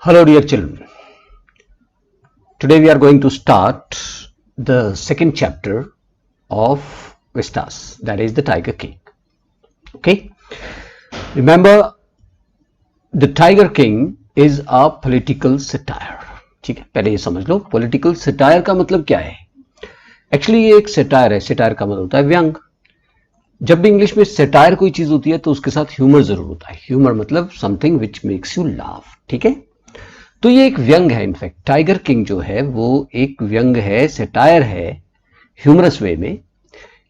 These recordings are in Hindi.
Hello, dear children. Today we are going to start the second chapter of Vistas, that is the Tiger King. Okay. Remember, the Tiger King is a political satire. ठीक है, पहले ये समझ लो पॉलिटिकल सटायर का मतलब क्या है. एक्चुअली ये एक सटायर है. सटायर का मतलब होता है व्यंग. जब भी इंग्लिश में सटायर कोई चीज होती है तो उसके साथ ह्यूमर जरूर होता है. ह्यूमर मतलब something which makes you laugh. ठीक है, तो ये एक व्यंग है. इनफैक्ट टाइगर किंग जो है वो एक व्यंग है, सेटायर है, ह्यूमरस वे में.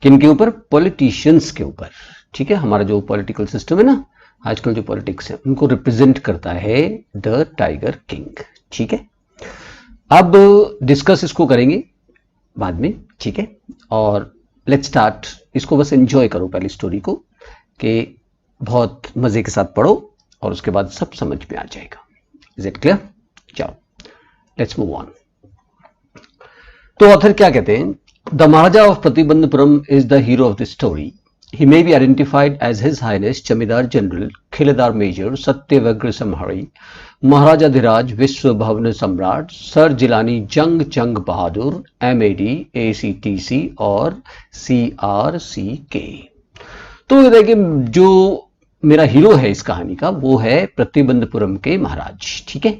किन के ऊपर? पॉलिटिशियंस के ऊपर. ठीक है, हमारा जो पॉलिटिकल सिस्टम है ना, आजकल जो पॉलिटिक्स है उनको रिप्रेजेंट करता है द टाइगर किंग. ठीक है, अब डिस्कस इसको करेंगे बाद में. ठीक है, और लेट्स स्टार्ट. इसको बस एंजॉय करो पहले स्टोरी को, कि बहुत मजे के साथ पढ़ो और उसके बाद सब समझ में आ जाएगा. Is it clear? चलो लेट्स मूव ऑन. तो ऑथर क्या कहते हैं? The Maharaja of Pratibandapuram is the hero of the story. He may be identified as His Highness Jamidar General Khilidar Major Satyavagra Samhari, Maharaja Vishwa Bhavan Samrat, Sir Jilani Jung Chung Bahadur, MAD, ACTC और CRCK. तो ये देखिए, जो मेरा हीरो है इस कहानी का वो है प्रतिबंधपुरम के महाराज. ठीक है,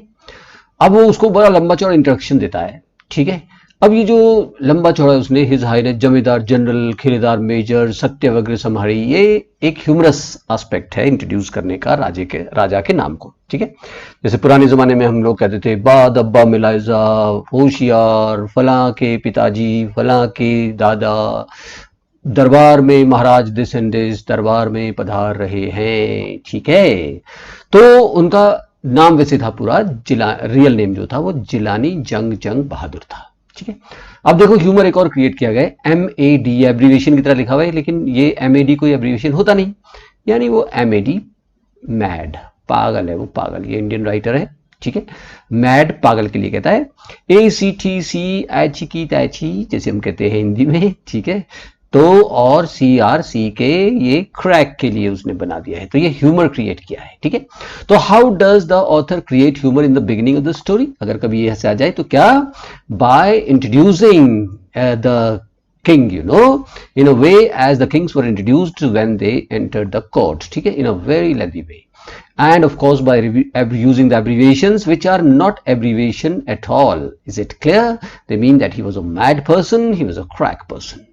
अब वो उसको बड़ा लंबा चौड़ा इंट्रोडक्शन देता है. ठीक है, अब ये जो लंबा चौड़ा उसने हिज हाइनेस जमींदार जनरल खिलेदार मेजर सत्यवग्र समहारी, ये एक ह्यूमरस एस्पेक्ट है इंट्रोड्यूस करने का राजा के नाम को. ठीक है, जैसे पुराने जमाने में हम लोग कहते थे बाद अब्बा मिलाइजा, होशियार, फलां के पिताजी, फलां के दादा, दरबार में महाराज डिसेंडेस दरबार में पधार रहे हैं. ठीक है, तो उनका नाम वैसे था पूरा रियल नेम जो था वो जिलानी जंग जंग बहादुर था. ठीक है, अब देखो ह्यूमर एक और क्रिएट किया गया है. MAD एब्रीविएशन की तरह लिखा हुआ है, लेकिन ये MAD कोई एब्रीविएशन होता नहीं. यानी वो MAD मैड, पागल है वो, पागल. ये इंडियन राइटर है. ठीक है, मैड पागल के लिए कहता है. ACTC ऐची की तैची जैसे हम कहते हैं हिंदी में. ठीक है, तो और CRCK ये क्रैक के लिए उसने बना दिया है. तो ये ह्यूमर क्रिएट किया है. ठीक है, तो how does the author create humour in the beginning of the story? अगर कभी ये ऐसे आ जाए तो क्या? By introducing the king, you know, in a way as the kings were introduced when they entered the court. ठीक है, in a very lengthy way, and of course by using the abbreviations which are not abbreviation at all. Is it clear? They mean that he was a mad person, he was a crack person,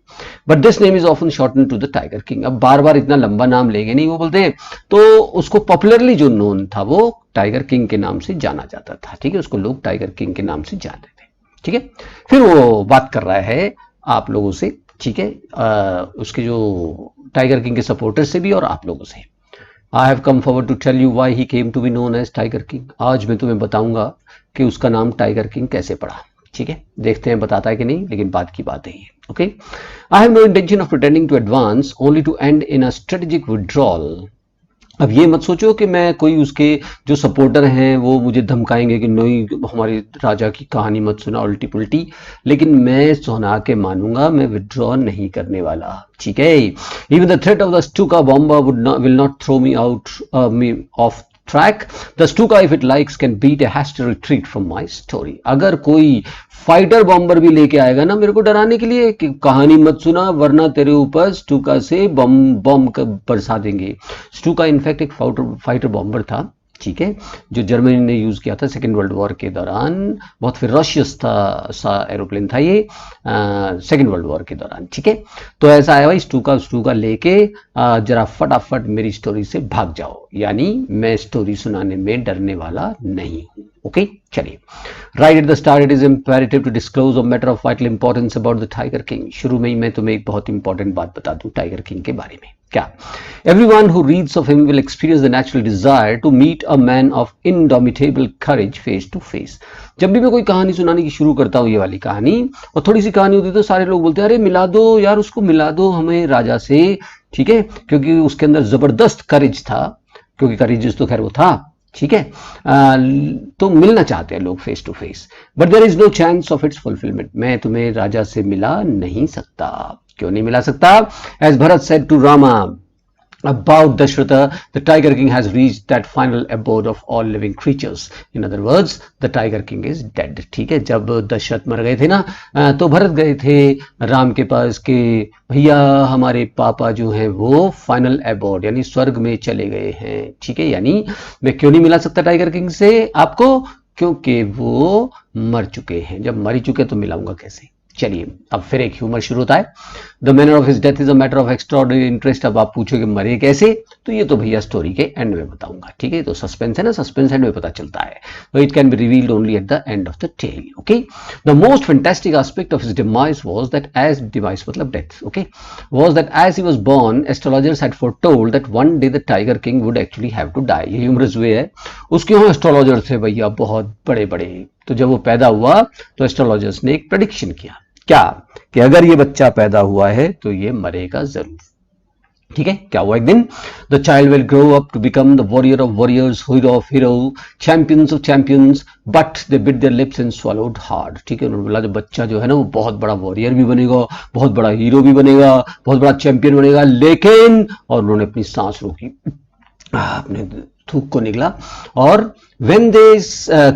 but this name is often shortened to the Tiger King. अब बार बार इतना लंबा नाम लेंगे नहीं वो बोलते हैं, तो उसको पॉपुलरली जो नोन था वो टाइगर किंग के नाम से जाना जाता था. ठीक है, उसको लोग टाइगर किंग के नाम से जानते थे. ठीक है, फिर वो बात कर रहा है आप लोगों से. ठीक है, उसके जो टाइगर किंग के सपोर्टर्स से भी और आप लोगों से. I have come forward to tell you why he came to be known as tiger king. आज मैं तुम्हें बताऊंगा कि उसका नाम टाइगर किंग कैसे पड़ा. ठीक है, देखते हैं बताता है कि नहीं, लेकिन बात की बात है ये. Okay, I have no intention of pretending to advance, only to end in a strategic withdrawal. अब ये मत सोचो कि मैं कोई उसके जो सपोर्टर हैं वो मुझे धमकाएंगे कि नहीं हमारे राजा की कहानी मत सुना उल्टी पुल्टी, लेकिन मैं सुना के मानूंगा, मैं विड्रॉ नहीं करने वाला. ठीक है, even the threat of the Stuka bomber will not throw me out me off track. The Stuka if it likes can beat a hasty retreat from my story. अगर कोई फाइटर बॉम्बर भी लेके आएगा ना मेरे को डराने के लिए कि कहानी मत सुना वरना तेरे ऊपर स्टूका से बम बरसा देंगे. स्टूका इनफैक्ट एक फाइटर बॉम्बर था. ठीक है, जो जर्मनी ने यूज किया था सेकेंड वर्ल्ड वॉर के दौरान. बहुत फिरोशियस सा एरोप्लेन था ये सेकेंड वर्ल्ड वॉर के दौरान. ठीक है, तो ऐसा है भाई, स्टूका लेके जरा फटाफट मेरी स्टोरी से भाग जाओ. यानी मैं स्टोरी सुनाने में डरने वाला नहीं हूं. ओके, चलिए. Right at the start it is imperative to disclose a matter of vital importance about the tiger king. शुरू में ही मैं तुम्हें एक बहुत इंपॉर्टेंट बात बता दूं टाइगर किंग के बारे में. क्या? Everyone who reads of him will experience the natural desire to meet a man of indomitable courage face to face. जब भी मैं कोई कहानी सुनाने की शुरू करता हूँ, ये वाली कहानी, और थोड़ी सी कहानी होती है तो सारे लोग बोलते हैं अरे मिला दो यार, उसको मिला दो हमें राजा से. ठीक है, क्योंकि उसके अंदर जबरदस्त करेज था, क्योंकि करेजियस तो खैर वो था. ठीक है, तो मिलना चाहते हैं लोग face to face. But there is no chance of its fulfilment. मैं तुम्हें राजा से मिला नहीं सकता. क्यों नहीं मिला सकता? As Bharat said to Rama, about Dashratha, the Tiger King has reached that final abode of all living creatures. In other words, the Tiger King is dead. ठीक है, जब दशरथ मर गए थे ना, तो भरत गए थे राम के पास कि भैया हमारे पापा जो हैं वो फाइनल अबोर्ड यानी स्वर्ग में चले गए हैं. ठीक है, यानी मैं क्यों नहीं मिला सकता टाइगर किंग से आपको, क्योंकि वो मर चुके हैं. जब मर ही चुके तो मिलाऊंगा कैसे. चलिए अब फिर एक ह्यूमर शुरू होता है. The manner of his death is a matter of extraordinary interest. अब आप पूछोगे मरे कैसे, तो ये तो भैया स्टोरी के एंड में बताऊंगा. ठीक है, तो सस्पेंस है ना, सस्पेंस एंड में पता चलता है. तो it can be revealed only at the end of the tale. Okay, the most fantastic aspect of his demise was that as demise मतलब death, okay, was that as he was born astrologers had foretold that one day the tiger king would actually have to die. ये ह्यूमरस वे है. उसके यहाँ एस्ट्रोलॉजर थे भैया बहुत बड़े बड़े. तो जब वो पैदा हुआ तो एस्ट्रोलॉजर्स ने एक प्रेडिक्शन किया. क्या कि अगर ये बच्चा पैदा हुआ है तो ये मरेगा जरूर. ठीक है, क्या हुआ एक दिन, the child will grow up to become the warrior of warriors, hero of hero, champions of champions, but they bit their lips and swallowed hard. ठीक है, उन्होंने बोला जो बच्चा जो है ना वो बहुत बड़ा वॉरियर भी बनेगा, बहुत बड़ा हीरो भी बनेगा, बहुत बड़ा चैंपियन बनेगा, लेकिन, और उन्होंने अपनी सांस रोकी, अपने थूक को निकला, और when they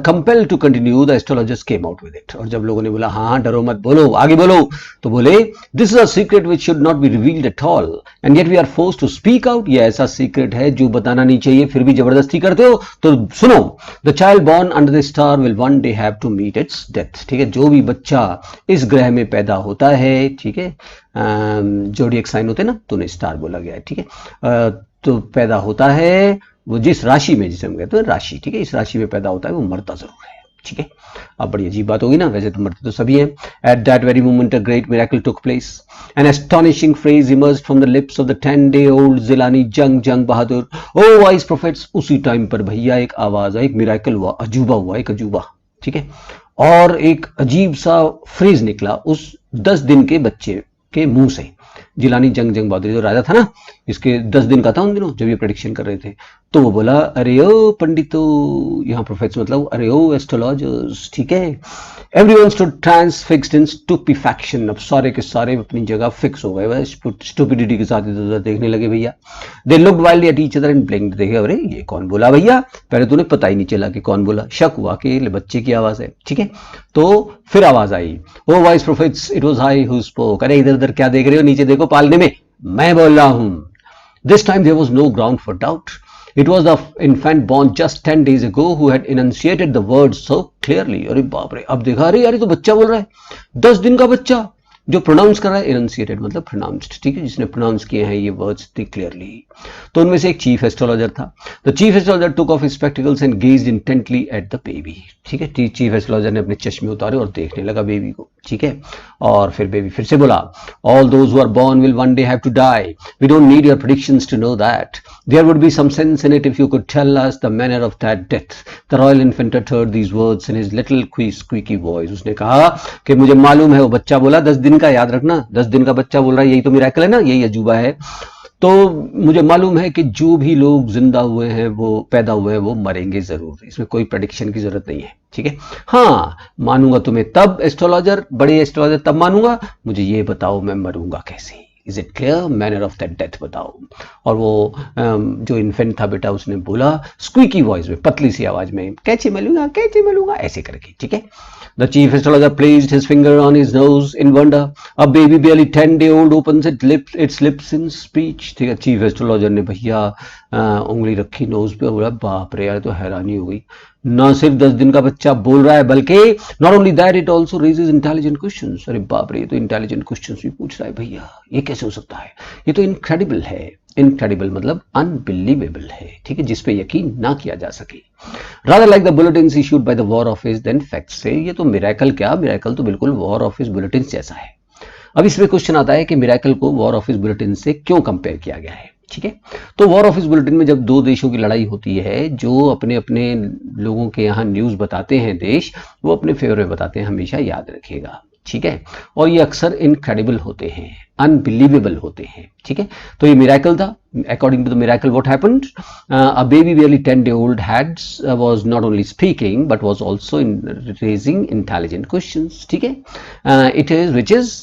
compelled to continue, the astrologers came out with it. और जब लोगों ने बोला हाँ डरो मत, बोलो आगे बोलो, तो बोले this is a secret which should not be revealed at all and yet we are forced to speak out. ये ऐसा सीक्रेट है जो बताना नहीं चाहिए, फिर भी जबरदस्ती करते हो, तो सुनो. The child born under the star will one day have to meet its death. ठीक है, जो भी बच्चा इस ग्रह में पैदा होता है, ठीक है, जोडिएक साइन होते हैं ना, तूने स्टार बोला गया है. ठीक है, तो पैदा होता है वो जिस राशि में, जिसे हम कहते हैं राशि, ठीक है, इस राशि में पैदा होता है वो मरता जरूर है. ठीक है, अब बड़ी अजीब बात होगी ना, वैसे तो मरते तो सभी हैं. At that very moment a great miracle took place. An astonishing phrase emerged from the lips of the 10-day-old Jilani Jung Bahadur. O wise prophets. उसी टाइम पर भैया एक आवाज आई, एक मिरेकल हुआ, अजूबा हुआ, एक अजूबा. ठीक है, और एक अजीब सा फ्रेज निकला उस 10 दिन के बच्चे के मुंह से. जिलानी जंग बहादुर जो राजा था ना, इसके 10 दिन का था उन दिनों जब ये प्रेडिक्शन कर रहे थे. तो वो बोला अरे ओ पंडितो, यहाँ प्रोफेट्स मतलब अरे ओ एस्ट्रोलॉजर्स. ठीक है, एवरीवन स्टूड ट्रांसफिक्स्ड इन स्टुपिफैक्शन. अब सारे के सारे अपनी जगह फिक्स हो गए, वह स्टुपिडिटी के साथ इधर उधर देखने लगे भैया. They looked wildly at each other and ब्लिंक्ड. देखे अरे ये कौन बोला भैया, पहले तो उन्हें पता ही नहीं चला कि कौन बोला, शक हुआ कि बच्चे की आवाज है. ठीक है, तो फिर आवाज आई, O voice prophets it was I who spoke. अरे इधर उधर क्या देख रहे हो, नीचे देखो पालने में, मैं बोल रहा हूं. This time there was no ground for doubt. It was the infant born just 10 days ago who had enunciated the words so clearly. अरे बाप रे, अब देखा, अरे यार ये तो बच्चा बोल रहा है, 10 दिन का बच्चा जो प्रोनाउंस कर रहा है. इनंसिएटेड मतलब प्रोनाउंस्ड. ठीक है, जिसने प्रोनाउंस किए हैं ये वर्ड्स क्लियरली. तो उनमें से एक चीफ एस्ट्रोलॉजर था. The chief astrologer took off his spectacles and gazed intently at the baby. ठीक है, चीफ एस्ट्रोलॉजर ने अपने चश्मे उतारे और देखने लगा बेबी को. ठीक है, और फिर बेबी फिर से बोला, all those who are born will one day have to die. We don't need your predictions to know that. There would be some sense in it if you could tell us the manner of that death. The royal infant heard these words in his little squeaky voice. उसने कहा कि मुझे मालूम है वो बच्चा बोला 10 दिन का, याद रखना 10 दिन का बच्चा बोल रहा है, यही तो मिरेकल है ना, यही अजूबा है. तो मुझे मालूम है कि जो भी लोग जिंदा हुए हैं, वो पैदा हुए हैं, वो मरेंगे जरूर. इसमें कोई प्रेडिक्शन की जरूरत नहीं है. ठीक है, हाँ मानूंगा तुम्हें तब एस्ट्रोलॉजर, बड़े एस्ट्रोलॉजर तब मानूंगा, मुझे ये बताओ मैं मरूंगा कैसे. Is it clear, manner of that death बताओ. और वो जो इन्फेंट था बेटा उसने बोला स्क्वीकी वॉइस में, पतली सी आवाज में, कैसे मलूंगा ऐसे करके. ठीक है, the chief astrologer placed his finger on his nose in wonder. A baby barely 10-day-old opens its lips in speech. ठीक है, चीफ एस्ट्रोलॉजर ने भैया उंगली रखी नोज पे, बोला बाप रे यार, तो हैरानी हो गई, ना सिर्फ 10 दिन का बच्चा बोल रहा है बल्कि not only that it also raises intelligent questions. अरे बाप रे, ये तो इंटेलिजेंट क्वेश्चंस भी पूछ रहा है भैया, ये कैसे हो सकता है, ये तो इनक्रेडिबल है. इनक्रेडिबल मतलब अनबिलीवेबल है. ठीक है, जिसपे यकीन ना किया जा सके. Rather like the bulletins issued by the war office than facts. से ये तो मिरेकल क्या, मिरेकल तो बिल्कुल वॉर ऑफिस बुलेटिन जैसा है. अब इसमें क्वेश्चन आता है कि मिरेकल को वॉर ऑफिस बुलेटिन से क्यों कंपेयर किया गया है. ठीक है, तो वॉर ऑफिस बुलेटिन में जब दो देशों की लड़ाई होती है, जो अपने अपने लोगों के यहाँ न्यूज बताते हैं देश, वो अपने फेवर में बताते हैं, हमेशा याद रखिएगा. ठीक है, और ये अक्सर इनक्रेडिबल होते हैं, अनबिलीवेबल होते हैं. ठीक है, तो ये मिरेकल था. According to the miracle what happened, a baby barely 10-day-old had was not only speaking but was also raising intelligent questions. ठीक है, it is which is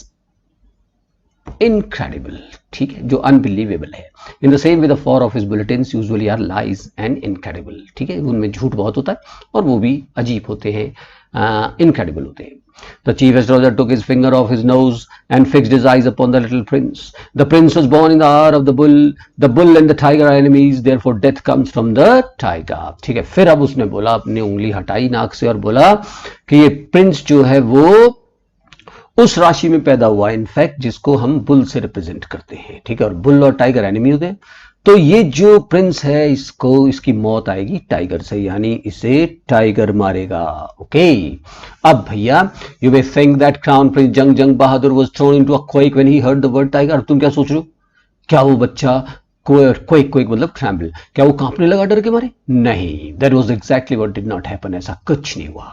incredible, ठीक है, जो अनबिलीवेबल है। In the same way the for of his bulletins usually are lies and incredible, ठीक है, उनमें झूठ बहुत होता है और वो भी अजीब होते हैं, इनक्रेडिबल होते हैं। The chief astrologer took his finger off his nose and fixed his eyes upon the little prince. The prince was born in the hour of the bull. The bull and the tiger are enemies, therefore death comes from the tiger. ठीक है, फिर अब उसने बोला, अपनी उंगली हटाई नाक से और बोला कि ये प्रिंस जो है वो उस राशि में पैदा हुआ, इनफैक्ट जिसको हम बुल से रिप्रेजेंट करते हैं, ठीक है, और बुल और टाइगर एनिमी होते हैं। तो ये जो प्रिंस है इसकी मौत आएगी टाइगर से, यानी इसे टाइगर मारेगा। ओके, अब भैया you may think that crown prince Jung Jung Bahadur was thrown into a quake when he heard the word tiger. तुम क्या सोच रहे हो, क्या वो बच्चा क्वेक मतलब ट्रैम्बल, क्या वो कांपने लगा डर के मारे? नहीं, that was exactly what did not happen, ऐसा कुछ नहीं हुआ।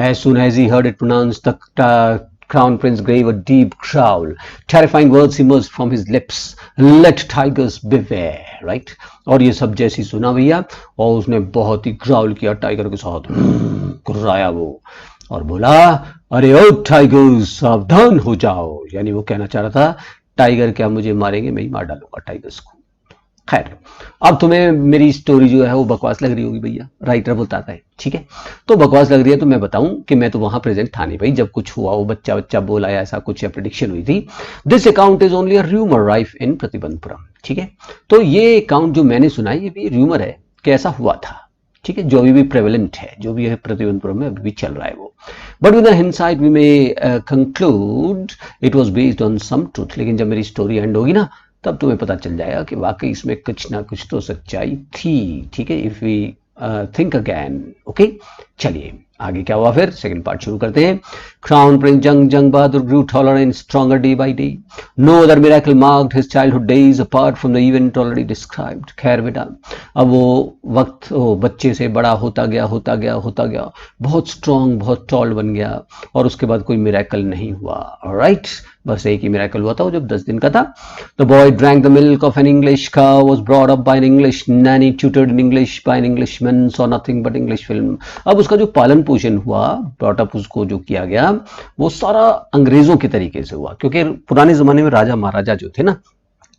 As soon as he heard it pronounced the Crown Prince gave a deep growl. Terrifying words emerged from his lips. Let tigers beware, right? और ये सब जैसी सुना भैया, और उसने बहुत ही ग्राउल किया टाइगर के साथ, कुर्राया वो और बोला, अरे ओ टाइगर्स सावधान हो जाओ। यानी वो कहना चाह रहा था, टाइगर क्या मुझे मारेंगे, मैं ही मार डालूंगा टाइगर्स को। खैर, अब तुम्हें मेरी स्टोरी जो है वो बकवास लग रही होगी भैया, राइटर बताता है, ठीक है, तो बकवास लग रही है तो मैं बताऊं कि मैं तो वहां प्रेजेंट था नहीं भाई जब कुछ हुआ, वो बच्चा बोला या ऐसा कुछ या प्रेडिक्शन हुई थी। This account is only a rumour rife in Pratibandhapuram, ठीक है, तो ये अकाउंट जो मैंने सुना है ये भी र्यूमर है कि ऐसा हुआ था, ठीक है, जो अभी भी प्रेवलेंट है, जो भी है प्रतिबंधपुरम में अभी भी चल रहा है वो। But with hindsight we may conclude it was based on some truth. लेकिन जब मेरी स्टोरी एंड होगी ना, तब तुम्हें पता चल जाएगा कि वाकई इसमें कुछ ना कुछ तो सच्चाई थी, ठीक है, if we think again. Okay, चलिए आगे क्या हुआ, फिर सेकंड पार्ट शुरू करते हैं। Crown prince Jung Jung Bahadur grew taller and stronger day by day. No other miracle marked his childhood days apart from the event already described. खैर बेटा, अब वो वक्त बच्चे से बड़ा होता गया, बहुत स्ट्रॉन्ग, बहुत टॉल बन गया, और उसके बाद कोई मिरेकल नहीं हुआ। ऑलराइट, बस एक ही मिरेकल हुआ था वो जब 10 दिन का था। The boy drank the milk of an English cow, was brought up by an English nanny, tutored in English by an Englishman, saw nothing but English film. अब उसका जो पालन पोषण हुआ, ब्रॉट अप उसको जो किया गया, वो सारा अंग्रेजों के तरीके से हुआ, क्योंकि पुराने जमाने में राजा महाराजा जो थे ना,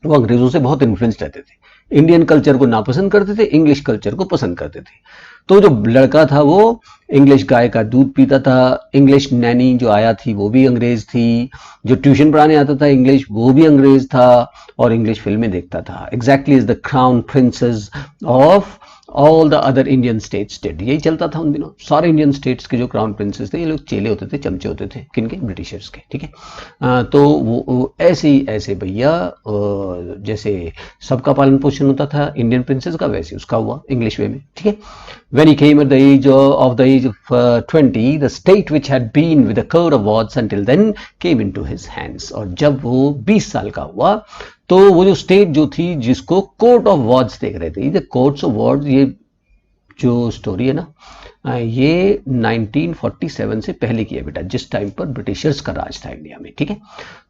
वो अंग्रेजों से बहुत इन्फ्लुएंस रहते थे, इंडियन कल्चर को नापसंद करते थे, इंग्लिश कल्चर को पसंद करते थे। तो जो लड़का था वो इंग्लिश गाय का दूध पीता था, इंग्लिश नैनी जो आया थी वो भी अंग्रेज थी, जो ट्यूशन पढ़ाने आता था इंग्लिश वो भी अंग्रेज था, और इंग्लिश फिल्में देखता था। Exactly is the crown princess of all the other Indian states did. यही चलता था उन दिनों, सारे इंडियन स्टेट्स के जो क्राउन प्रिंसेस थे ये लोग चेले होते थे, चमचे होते थे, किनके? ब्रिटिशर्स के, ठीक है। तो वो ऐसे ही ऐसे भैया, जैसे सबका पालन पोषण होता था इंडियन प्रिंसेस का, वैसे उसका हुआ इंग्लिश वे में, ठीक है। When he came at the age of 20, the state which had been with the code of wards until then came into his hands. और जब वो 20 साल का हुआ, तो वो जो स्टेट जो थी जिसको कोर्ट ऑफ वार्ड्स देख रहे थे, ये कोर्ट्स ऑफ वार्ड्स, ये जो स्टोरी है ना, ये 1947 से पहले की है बेटा, जिस टाइम पर ब्रिटिशर्स का राज था इंडिया में, ठीक है।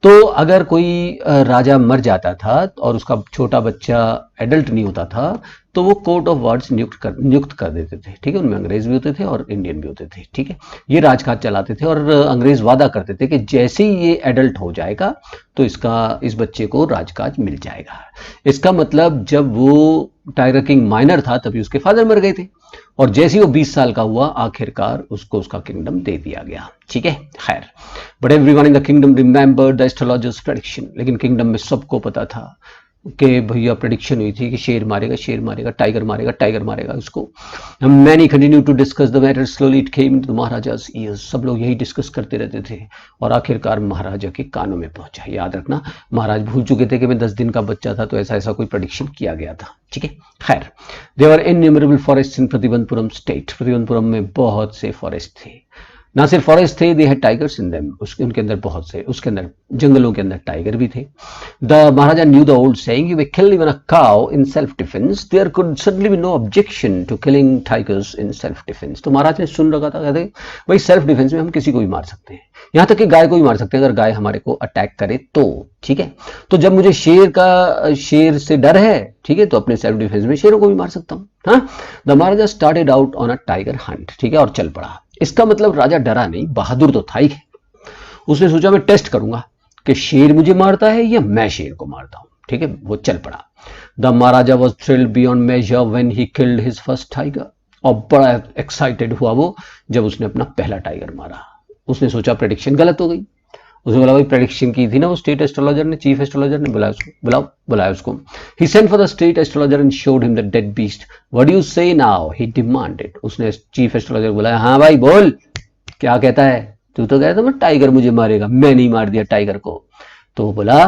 तो अगर कोई राजा मर जाता था और उसका छोटा बच्चा एडल्ट नहीं होता था, तो वो कोर्ट ऑफ वार्ड्स नियुक्त कर देते थे, ठीक है। उनमें अंग्रेज भी होते थे और इंडियन भी होते थे, ठीक है। ये राजकाज चलाते थे, और अंग्रेज वादा करते थे कि जैसे ही ये एडल्ट हो जाएगा तो इस बच्चे को राजकाज मिल जाएगा। इसका मतलब जब वो टाइगर किंग माइनर था तभी उसके फादर मर गए थे, और जैसे ही वो 20 साल का हुआ आखिरकार उसको उसका किंगडम दे दिया गया, ठीक है। खैर, but everyone in the kingdom remembered the astrologers prediction. लेकिन किंगडम में सबको पता था कि भैया प्रेडिक्शन हुई थी कि शेर मारेगा, टाइगर मारेगा उसको। Many continue to discuss the matter, slowly it came into the Maharaja's ears. सब लोग यही डिस्कस करते रहते थे, और आखिरकार महाराजा के कानों में पहुंचा। याद रखना, महाराज भूल चुके थे कि मैं 10 दिन का बच्चा था, तो ऐसा कोई प्रेडिक्शन किया गया था, ठीक है। खैर, there were innumerable forest in Pratibandapuram state. Pratibandapuram में बहुत से फॉरेस्ट थे, ना सिर्फ फॉरेस्ट थे, they had tigers in them, उनके अंदर बहुत से, उसके अंदर जंगलों के अंदर टाइगर भी थे। The maharaja knew the old saying, you may kill even a cow in self defence, there could suddenly be no objection to killing tigers in self defence. तो महाराज ने सुन रखा था, कहते भाई सेल्फ डिफेंस में हम किसी को भी मार सकते हैं, यहाँ तक कि गाय को भी मार सकते हैं अगर गाय हमारे को अटैक करे तो, ठीक है। तो जब मुझे शेर से डर है, ठीक है, तो अपने सेल्फ डिफेंस में शेरों को भी मार सकता हूँ। हाँ, the Maharaja started out on a tiger Hunt, ठीक है, और चल पड़ा। इसका मतलब राजा डरा नहीं, बहादुर तो था ही। उसने सोचा मैं टेस्ट करूंगा कि शेर मुझे मारता है या मैं शेर को मारता हूं। ठीक है, वो चल पड़ा। The maharaja was thrilled beyond measure when he killed his first tiger. और बड़ा एक्साइटेड हुआ वो जब उसने अपना पहला टाइगर मारा। उसने सोचा प्रेडिक्शन गलत हो गई। उसने बोला भाई प्रेडिक्शन की थी ना वो स्टेट एस्ट्रोलॉजर ने, चीफ एस्ट्रोलॉजर ने, बुलाया उसको। He sent for the state astrologer and showed him the dead beast. What do you say now, he demanded. उसने चीफ एस्ट्रोलॉजर को बुलाया, हाँ भाई बोल, क्या कहता है? तू तो कहता था टाइगर मुझे मारेगा, मैं नहीं मार दिया टाइगर को। तो बोला,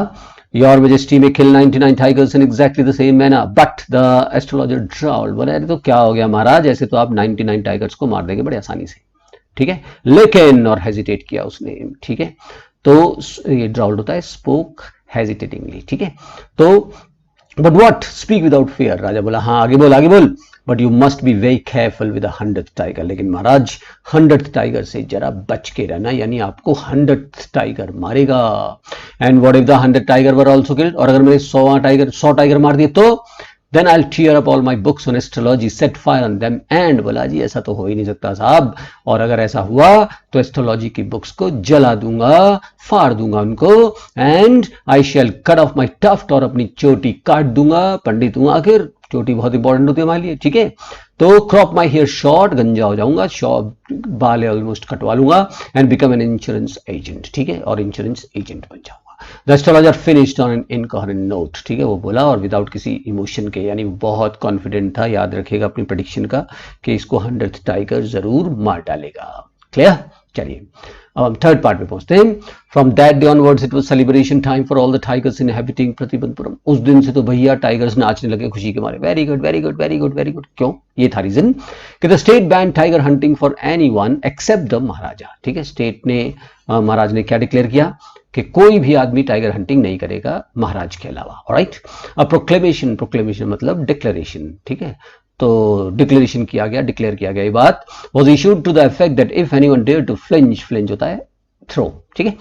your majesty may kill 99 tigers in exactly the same manner, but the astrologer drawled. बोला अरे तो क्या हो गया महाराज, ऐसे तो आप 99 टाइगर्स को मार देंगे बड़े आसानी से। ठीक है, लेकिन, और हेजिटेट किया उसने। ठीक है, तो ये ड्राउल्ड होता है स्पोक हेजिटेटिंगली। ठीक है, तो but what, speak without fear. राजा बोला हाँ आगे बोल आगे बोल, but you must be very careful with 100th tiger. लेकिन महाराज 100th टाइगर से जरा बच के रहना, यानी आपको 100th टाइगर मारेगा। And what if the 100 tiger were also killed, और अगर मैंने 100 टाइगर मार दिए तो then I'll tear up all my books on astrology, set fire on them and। बोला जी ऐसा तो हो ही नहीं सकता साहब, और अगर ऐसा हुआ तो एस्ट्रोलॉजी की बुक्स को जला दूंगा, फाड़ दूंगा उनको। And I shall cut off my tuft, और अपनी चोटी काट दूंगा। पंडित हूं आखिर, चोटी बहुत इंपॉर्टेंट होती है हमारे लिए। ठीक है, तो क्रॉप माई हेयर शॉर्ट, गंजा हो जाऊंगा, बाल ऑलमोस्ट कटवा लूंगा। And become an insurance agent. ठीक है, और इंश्योरेंस एजेंट बन जाऊंगा। The astrologer finished on an incoherent note. ठीक है, वो बोला और विदाउट किसी इमोशन के, यानी बहुत कॉन्फिडेंट था, याद रखेगा अपनी प्रेडिक्शन का, कि इसको 100th टाइगर जरूर मार डालेगा। क्लियर? चलिए अब हम थर्ड पार्ट में पहुंचते हैं। From that day onwards it was celebration time for all the tigers inhabiting Pratibandapuram. उस दिन से तो भैया टाइगर्स नाचने लगे खुशी के मारे। Very good very good very good very good. क्यों? ये था रीजन कि the state ban tiger hunting for anyone except the Maharaja. ठीक है, स्टेट ने, महाराज ने क्या डिक्लेयर किया कि कोई भी आदमी टाइगर हंटिंग नहीं करेगा महाराज के अलावा। ऑलराइट, अब प्रोक्लेमेशन, प्रोक्लेमेशन मतलब डिक्लेरेशन। ठीक है, तो डिक्लेरेशन किया गया, डिक्लेयर किया गया ये बात, was issued to the effect that if anyone dare to flinch, flinch होता है थ्रो। ठीक है,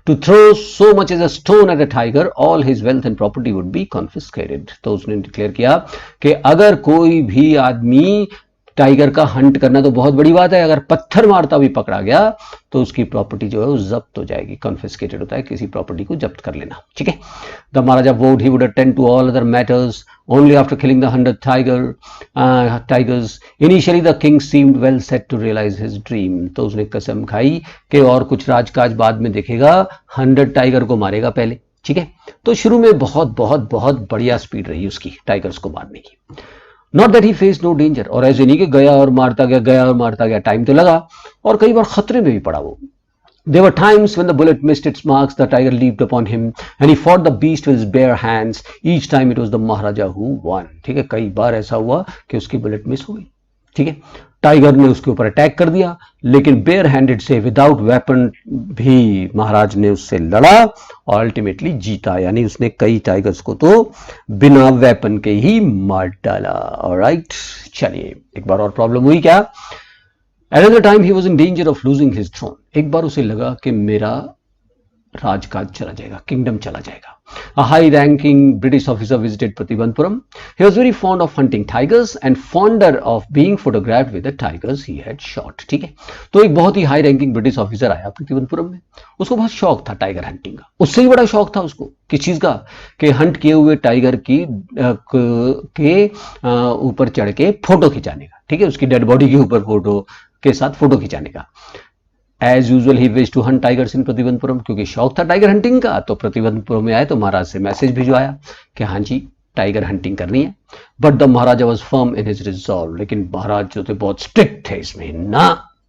to throw so much as a stone at a tiger, all his wealth and property would be confiscated. तो उसने डिक्लेयर किया कि अगर कोई भी आदमी टाइगर का हंट करना तो बहुत बड़ी बात है, अगर पत्थर मारता भी पकड़ा गया तो उसकी प्रॉपर्टी जो है वो जब्त हो जाएगी। कॉन्फिस्केटेड होता है किसी प्रॉपर्टी को जब्त कर लेना। ठीक है, the maharaja vowed he would attend to all other matters only after killing the 100th tigers. Initially the king seemed well set to realise his dream. तो उसने कसम खाई कि और कुछ राजकाज बाद में देखेगा, 100 टाइगर को मारेगा पहले। ठीक है, तो शुरू में बहुत बहुत बहुत बढ़िया स्पीड रही उसकी टाइगर्स को मारने की। Not that he face no danger, और ऐसे नहीं कि गया और मारता गया, गया और मारता गया, टाइम तो लगा और कई बार खतरे में भी पड़ा वो। There were times when the bullet missed its marks, the tiger leaped upon him and he fought the beast with his bare hands. Each time it was the Maharaja who won. ठीक है, कई बार ऐसा हुआ कि उसकी बुलेट मिस हो गई। ठीक है, टाइगर ने उसके ऊपर अटैक कर दिया, लेकिन बेयर हैंडेड से, विदाउट वेपन भी महाराज ने उससे लड़ा और अल्टीमेटली जीता। यानी उसने कई टाइगर्स को तो बिना वेपन के ही मार डाला। ऑलराइट, चलिए एक बार और प्रॉब्लम हुई क्या? Another time he was in danger of losing his throne. एक बार उसे लगा कि मेरा राजकाज चला जाएगा, किंगडम चला जाएगा। A high-ranking British officer visited Pratibanpuram. He was very fond of hunting tigers and fonder of being photographed with the tigers he had shot. ठीक है, तो एक बहुत ही हाई रैंकिंग ब्रिटिश ऑफिसर आया प्रतिबंधपुरम में। उसको बहुत शौक था टाइगर हंटिंग का। उससे ही बड़ा शौक था उसको किस चीज का, कि हंट किए हुए टाइगर की के ऊपर चढ़ के फोटो खिंचाने का। ठीक है, उसकी डेड बॉडी के ऊपर फोटो के साथ फोटो खिंचाने का। As usual he wish to hunt tigers in Pratibandapuram, क्योंकि शौक था टाइगर हंटिंग का। तो प्रतिबंधपुरम में आए तो महाराज से मैसेज भिजवाया कि हाँ जी टाइगर हंटिंग करनी है। But the maharaja was firm in his resolve, लेकिन महाराज जो थे बहुत स्ट्रिक्ट थे इसमें ना।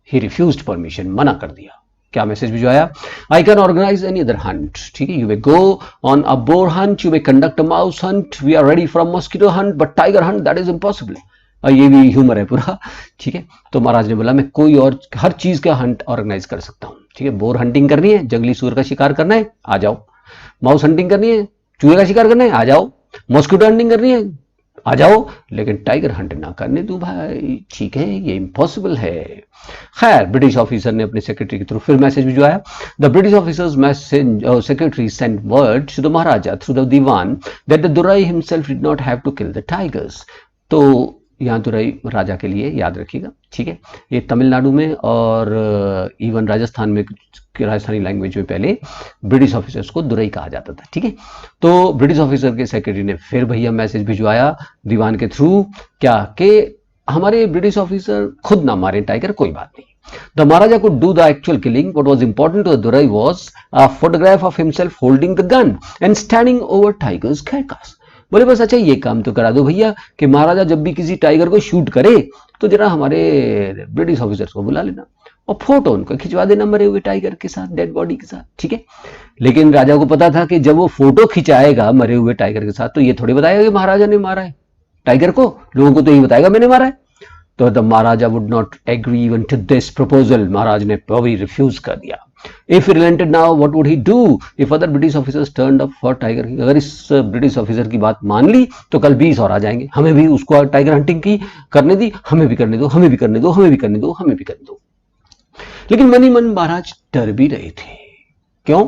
ही रिफ्यूज्ड परमिशन, मना कर दिया। क्या मैसेज भिजवाया? I can organise any other hunt. ठीक है, you may go on a boar hunt, you may conduct a mouse hunt, we are ready for mosquito hunt, but tiger hunt that is impossible. और ये भी ह्यूमर है पूरा। ठीक है, तो महाराज ने बोला मैं कोई और हर चीज का हंट ऑर्गेनाइज कर सकता हूँ। ठीक है, बोर हंटिंग करनी है, जंगली सूअर का शिकार करना है, आ जाओ। माउस हंटिंग करनी है, चूहे का शिकार करना है, आ जाओ। मॉस्किटो हंटिंग करनी है, आ जाओ, लेकिन टाइगर हंट ना करने दूं भाई। ठीक है, ये इम्पॉसिबल है। खैर, ब्रिटिश ऑफिसर ने अपने सेक्रेटरी के थ्रू फिर मैसेज भिजवाया। The British officer's secretary sent word to the maharaja through the dewan that the durai himself did not have to kill the tigers. तो यहाँ दुरई राजा के लिए याद रखिएगा, ठीक है। ये तमिलनाडु में और इवन राजस्थान में, राजस्थानी लैंग्वेज में पहले ब्रिटिश ऑफिसर्स को दुरई कहा जाता था, ठीक है। तो ब्रिटिश ऑफिसर के सेक्रेटरी ने फिर भैया मैसेज भिजवाया दीवान के थ्रू, क्या कि हमारे ब्रिटिश ऑफिसर खुद ना मारे टाइगर, कोई बात नहीं। The Maharaja could do the actual killing. What was important to the Durai was a photograph of himself holding the gun and standing over tiger's carcass. बोले बस अच्छा ये काम तो करा दो भैया कि महाराजा जब भी किसी टाइगर को शूट करे तो जरा हमारे ब्रिटिश ऑफिसर्स को बुला लेना और फोटो उनको खिंचवा देना मरे हुए टाइगर के साथ, डेड बॉडी के साथ, ठीक है। लेकिन राजा को पता था कि जब वो फोटो खिंचाएगा मरे हुए टाइगर के साथ तो ये थोड़ी बताएगा कि महाराजा ने मारा है टाइगर को, लोगों को तो यही बताएगा मैंने मारा है। तो the Maharaja would not agree even to this proposal, Maharaj ने भी रिफ्यूज कर दिया। If he relented now what would he do if other British officers turned up for tiger, अगर इस ब्रिटिश ऑफिसर की बात मान ली तो कल 20 और आ जाएंगे, हमें भी उसको टाइगर हंटिंग की करने दी, हमें भी करने दो, हमें भी करने दो, हमें भी करने दो, हमें भी करने दो। लेकिन मन ही मन महाराज डर भी रहे थे, क्यों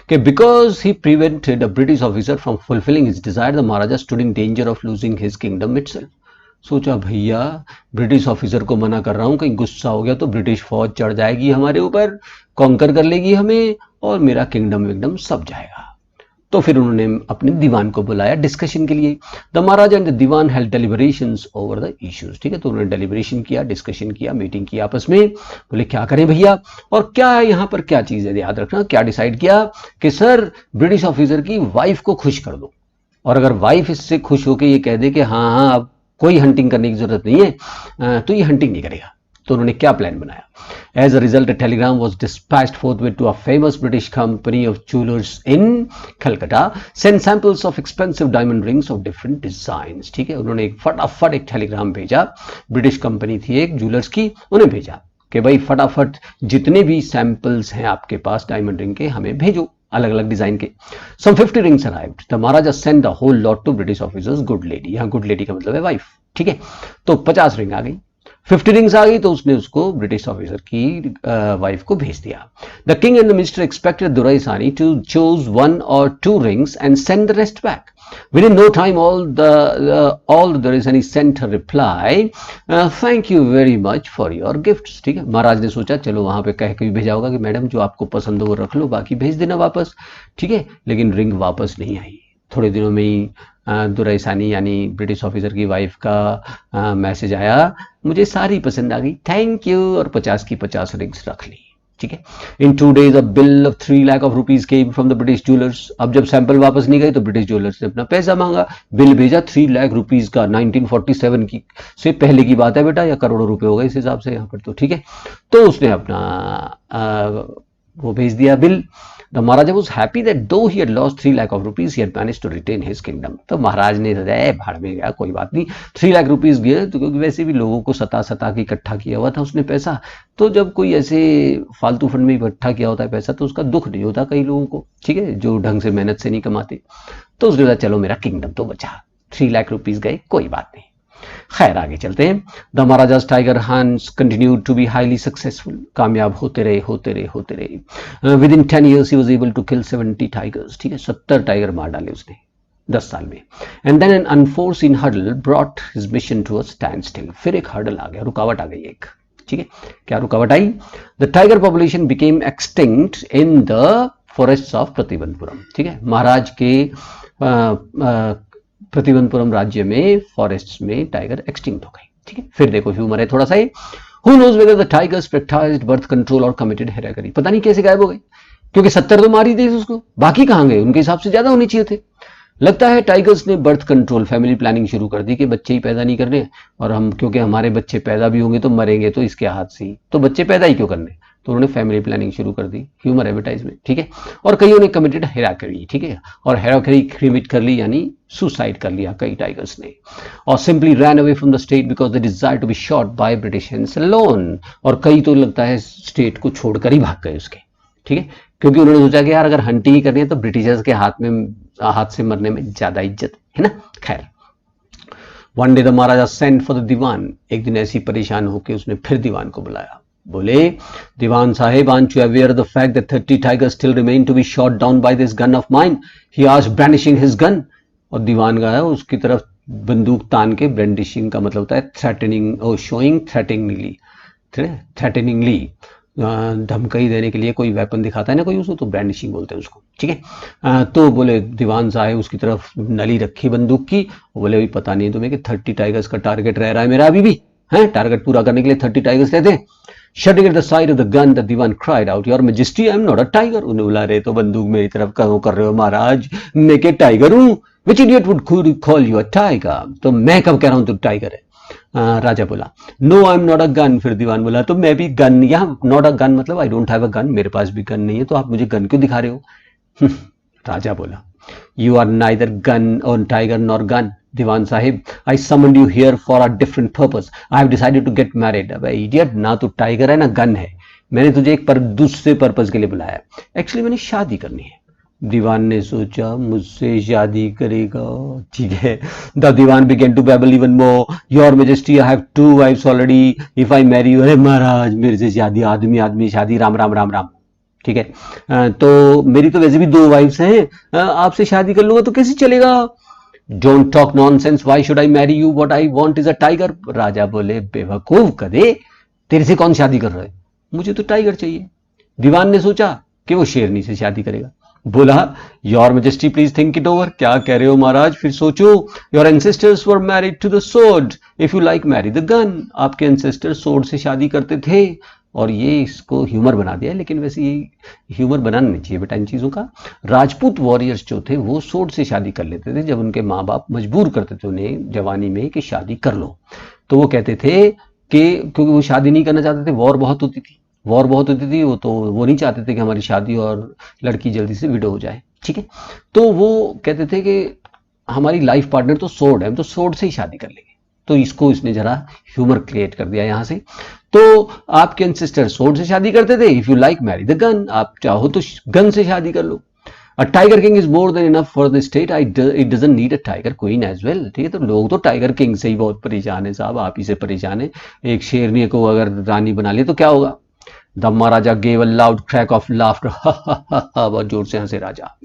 कि because he prevented a British officer from fulfilling his Dzire, the Maharaja stood in danger of losing his kingdom itself. सोचा भैया ब्रिटिश ऑफिसर को मना कर रहा हूं, कहीं गुस्सा हो गया तो ब्रिटिश फौज चढ़ जाएगी हमारे ऊपर, कॉन्कर कर लेगी हमें और मेरा किंगडम एकदम सब जाएगा। तो फिर उन्होंने अपने दीवान को बुलाया डिस्कशन के लिए। The maharaja and the dewan held deliberations over the issues, ठीक है। तो उन्होंने डेलिब्रेशन किया, डिस्कशन किया, मीटिंग की आपस में, बोले क्या करें भैया और क्या है यहाँ पर क्या चीज है, याद रखना क्या डिसाइड किया कि सर ब्रिटिश ऑफिसर की वाइफ को खुश कर दो और अगर वाइफ इससे खुश होकर ये कह दे कि हाँ हाँ अब कोई हंटिंग करने की जरूरत नहीं है तो ये हंटिंग नहीं करेगा। तो उन्होंने क्या प्लान बनाया, as a result a telegram was dispatched forthwith to a famous British company of jewelers in Calcutta, send samples of expensive diamond rings of different designs, ठीक है। उन्होंने फटाफट एक टेलीग्राम भेजा, ब्रिटिश कंपनी थी एक ज्वेलर्स की, उन्हें भेजा कि भाई फटाफट जितने भी सैंपल्स हैं आपके पास डायमंड रिंग के हमें भेजो, अलग अलग डिजाइन के। Some 50 rings arrived. The Maharaja sent the whole lot to British officers, good lady, यहाँ good lady का मतलब है वाइफ, ठीक है। तो 50 रिंग आ गई, 50 रिंग्स आ गई तो उसने उसको ब्रिटिश ऑफिसर की वाइफ को भेज दिया। The king and the minister expected Durai Sani to choose 1 or 2 rings and send the rest back. Within no time, all the Durai Sani sent a reply, thank you very much for your gifts, ठीक है। महाराज ने सोचा चलो वहां पे कह के भेजा होगा कि मैडम जो आपको पसंद हो वो रख लो, बाकी भेज देना वापस, ठीक है। लेकिन रिंग वापस नहीं आई। थोड़े दिनों में ही दुराई सानी यानी ब्रिटिश ऑफिसर की वाइफ का मैसेज आया, मुझे सारी पसंद आ गई, थैंक यू, और 50 की 50 रिंग्स रख ली, ठीक है। इन 2 days a bill of 3 lakh of rupees came from the British jewellers. अब जब सैंपल वापस नहीं गए तो ब्रिटिश ज्वेलर्स ने अपना पैसा मांगा, बिल भेजा 3 लाख रुपीज का, 1947 की से पहले की बात है बेटा, या करोड़ों रुपए हो गए इस हिसाब से यहाँ पर तो, ठीक है। तो उसने अपना वो भेज दिया bill. The Maharaja was happy that though he had lost 3 lakh of rupees, he had managed to retain his kingdom. तो महाराज ने भाड़ में गया, कोई बात नहीं, 3 लाख रुपीज गए तो क्योंकि वैसे भी लोगों को सता के इकट्ठा किया हुआ था उसने पैसा, तो जब कोई ऐसे फालतू फंड में इकट्ठा किया होता है पैसा तो उसका दुख नहीं होता कई लोगों को, ठीक है, जो ढंग से मेहनत से नहीं कमाते। तो उसने कहा चलो मेरा किंगडम तो बचा, 3 लाख रुपीज गए, कोई बात नहीं। खैर आगे चलते हैं। The Maharaja's tiger hunts continued to be highly successful, कामयाब होते रहे। Within 10 years he was able to kill 70 tigers, ठीक है, 70 टाइगर मार डाले उसने 10 साल में। And then an unforeseen hurdle brought his mission to a standstill, फिर एक हर्डल आ गया, रुकावट आ गई एक, ठीक है। क्या रुकावट आई? The tiger population became extinct in the forests of Pratibandapuram, ठीक है। महाराज के प्रतिबंधपुरम राज्य में फॉरेस्ट्स में टाइगर एक्सटिंक्ट हो गई, ठीक है। फिर देखो ह्यूमर है थोड़ा सा ही, who knows whether the tigers practised birth control और कमिटेड हेरागरी, पता नहीं कैसे गायब हो गए, क्योंकि 70 तो मार ही थे उसको, बाकी कहां गए, उनके हिसाब से ज्यादा होने चाहिए थे। लगता है टाइगर्स ने बर्थ कंट्रोल, फैमिली प्लानिंग शुरू कर दी कि बच्चे ही पैदा नहीं करने, और हम क्योंकि हमारे बच्चे पैदा भी होंगे तो मरेंगे तो इसके हाथ से ही, तो बच्चे पैदा ही क्यों करने, तो उन्होंने फैमिली प्लानिंग शुरू कर दी, ह्यूमर एडवर्टाइजमेंट, ठीक है। और कईयों ने कमिटेड हेराकरी, ठीक है, और हेराकरी कमिट कर ली यानी सुसाइड कर लिया कई टाइगर्स ने, और simply ran away from the state because they desire to be shot by British hands alone, और कई तो लगता है स्टेट को छोड़कर ही भाग गए उसके, ठीक है, क्योंकि उन्होंने सोचा कि यार अगर हंटिंग ही करनी है तो ब्रिटिशर्स के हाथ से मरने में ज्यादा इज्जत है ना। खैर one day the Maharaja sent for the dewan, एक दिन ऐसी परेशान होकर उसने फिर दीवान को बुलाया, बोले दीवान साहेब, aren't you aware of the fact that 30 tigers still remain to be shot down by this gun of mine? He asked, brandishing his gun. और दीवान का है उसकी तरफ बंदूक तान के, ब्रेंडिशिंग का मतलब होता है थ्रेटनिंग और शोइंग थ्रेटनिंगली, धमकई देने के लिए कोई वेपन दिखाता है ना कोई उसको, तो ब्रेंडिशिंग बोलते हैं उसको, ठीक है। तो बोले दीवान साहब उसकी तरफ नली रखी बंदूक की, बोले अभी पता नहीं तुम्हें कि 30 टाइगर्स का टारगेट रह रहा है मेरा अभी भी, है टारगेट पूरा करने के लिए 30 टाइगर्स रहते हैं। Shutting at the side of the gun, the Diwan cried out, "Your Majesty, I am not a tiger." उन्हें बुला रहे तो बंदूक मेरी तरफ कहो कर रहे हो महाराज, मैं क्या टाइगर हूँ? Which idiot would call you a tiger? तो मैं कब कह रहा हूँ तुम टाइगर है? राजा बोला, "No, I am not a gun." फिर दीवान बोला, तो मैं भी गन, यहाँ नॉट अ गन मतलब I don't have a gun, मेरे पास भी गन नहीं है, तो आप मुझे गन क्यों दिखा रहे हो? राजा बोला, "You are neither gun or tiger nor gun. Dewan sahib, I summoned you here for a different purpose. I have decided to get married." अब इडियट, ना तो टाइगर है ना गन है, मैंने तुझे एक दूसरे पर्पज के लिए बुलाया। एक्चुअली मैंने शादी करनी है। दीवान ने सोचा मुझसे शादी करेगा, ठीक है। The dewan began to babble even more, your majesty I have 2 wives already, if I marry you. अरे महाराज मेरे से शादी, आदमी आदमी शादी, राम राम राम राम, ठीक है। तो मेरी तो वैसे भी 2 वाइफ्स हैं, आपसे शादी कर लूंगा तो कैसे चलेगा? Don't talk nonsense, why should I marry you, what I want is a tiger. राजा बोले, बेवकूफ कदे, तेरे से कौन शादी कर रहा है, मुझे तो टाइगर चाहिए। दीवान ने सोचा कि वो शेरनी से शादी करेगा, बोला, your majesty please think it over. क्या कह रहे हो महाराज, फिर सोचो। Your ancestors were married to the sword, if you like marry the gun. आपके एंसेस्टर सोर्ड से शादी करते थे, और ये इसको ह्यूमर बना दिया, लेकिन वैसे ये ह्यूमर बनाना नहीं चाहिए बेटा इन चीज़ों का। राजपूत वॉरियर्स जो थे वो सोर्ड से शादी कर लेते थे, जब उनके माँ बाप मजबूर करते थे उन्हें जवानी में कि शादी कर लो, तो वो कहते थे कि क्योंकि वो शादी नहीं करना चाहते थे, वॉर बहुत होती थी, वो तो वो नहीं चाहते थे कि हमारी शादी और लड़की जल्दी से विडो हो जाए, ठीक है। तो वो कहते थे कि हमारी लाइफ पार्टनर तो सोर्ड है, हम तो सोर्ड से ही शादी कर लेंगे। तो इसको इसने जरा ह्यूमर क्रिएट कर दिया यहाँ से। तो आपके एंसेस्टर सोर्ड से शादी करते थे, if you like marry the gun, आप चाहो तो गन से शादी कर लो। A tiger king is more than enough for the state, it doesn't need a tiger queen as well, ठीक है। तो लोग तो टाइगर किंग से ही बहुत परेशान है साहब, आप ही से परेशान है। एक शेरनी को अगर रानी बना ले तो क्या होगा? The Maharaja gave a loud crack of laughter, बहुत जोर से हंसे राजा।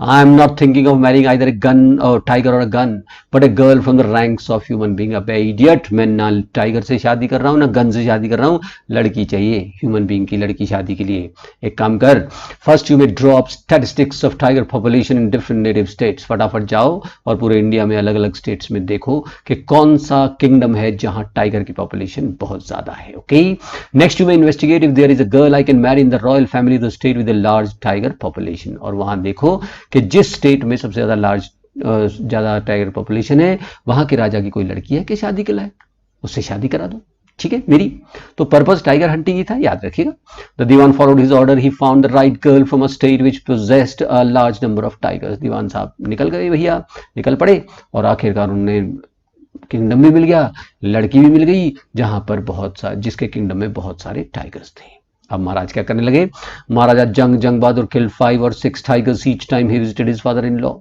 I am not thinking of marrying either a gun or tiger or a gun, but a girl from the ranks of human being. अब इडियट, मैं ना टाइगर से शादी कर रहा हूँ ना गन से शादी कर रहा हूँ, लड़की चाहिए, ह्यूमन बीइंग की लड़की शादी के लिए। एक काम कर, फर्स्ट यू में drop statistics of tiger population in different native states, फटाफट जाओ और पूरे इंडिया में अलग अलग स्टेट्स में देखो कि कौन सा किंगडम है जहां टाइगर की पॉपुलेशन बहुत ज्यादा है। Okay, next you may investigate if there is a girl I can marry in the royal family the state with a large tiger population, और वहां देखो कि जिस स्टेट में सबसे ज्यादा टाइगर पॉपुलेशन है वहां के राजा की कोई लड़की है कि शादी के लायक, उससे शादी करा दो, ठीक है मेरी। तो पर्पस टाइगर हंटिंग ही था, याद रखिएगा। The dewan followed his order, he found the right girl from a state which possessed a large number of tigers. दीवान साहब निकल गए भैया, निकल पड़े, और आखिरकार उन्हें किंगडम भी मिल गया, लड़की भी मिल गई जहां पर जिसके किंगडम में बहुत सारे टाइगर्स थे। अब महाराज क्या करने लगे? Maharaja Jung Bahadur killed 5 or 6 tigers each time he visited his father in law,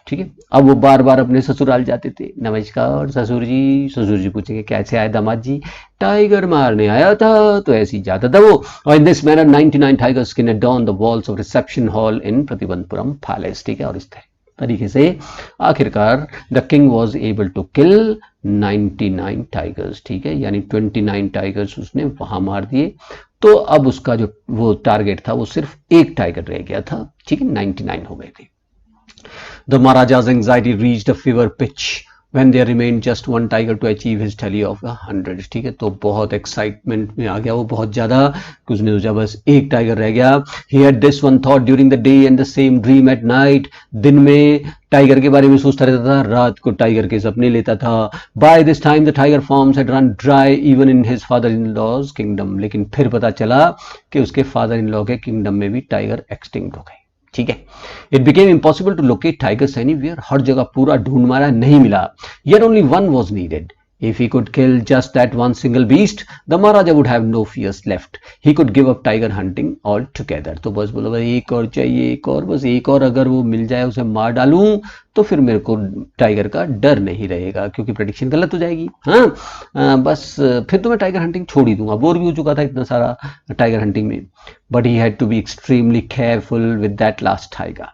ठीक है। अब वो बार बार अपने ससुराल जाते थे, नमस्कार ससुर जी। ससुर जी पूछेंगे कैसे आए दामाद जी? टाइगर मारने आया था, तो ऐसे ही जाता था वो। और in this manner 99 tigers can adorn the walls of reception hall in Pratibandapuram palace, ठीक है। और इस तरीके से आखिरकार the king was able to kill 99 tigers, ठीक है, यानी 29 टाइगर्स उसने वहां मार दिए। तो अब उसका जो वो टारगेट था वो सिर्फ एक टाइगर रह गया था, ठीक है, 99 हो गए थे। The Maharaja's anxiety reached a fever pitch when there remained just one tiger to achieve his tally of 100, ठीक है। तो बहुत एक्साइटमेंट में आ गया वो, बहुत ज्यादा, कि उसने सोचा बस एक टाइगर रह गया। He had this one thought during the day and the same dream at night, दिन में टाइगर के बारे में सोचता रहता था, रात को टाइगर के सपने लेता था। By this time the tiger farms had run dry even in his father-in-law's kingdom, लेकिन फिर पता चला कि उसके फादर इन लॉ के किंगडम में भी टाइगर एक्सटिंक्ट हो गए, ठीक है। It became impossible to locate tigers anywhere, हर जगह पूरा ढूंढ मारा, नहीं मिला। Yet only one was needed. If he could kill just that one single beast, the Maharaja would have no fears left. He could give up tiger hunting altogether. तो बस बोलो भाई एक और चाहिए, एक और, बस एक और अगर वो मिल जाए, उसे मार डालूं, तो फिर मेरे को टाइगर का डर नहीं रहेगा, क्योंकि प्रेडिक्शन गलत हो जाएगी। हाँ, बस फिर तो मैं टाइगर हंटिंग छोड़ ही दूंगा, बोर भी हो चुका था इतना सारा टाइगर हंटिंग में। But he had to be extremely careful with that last tiger.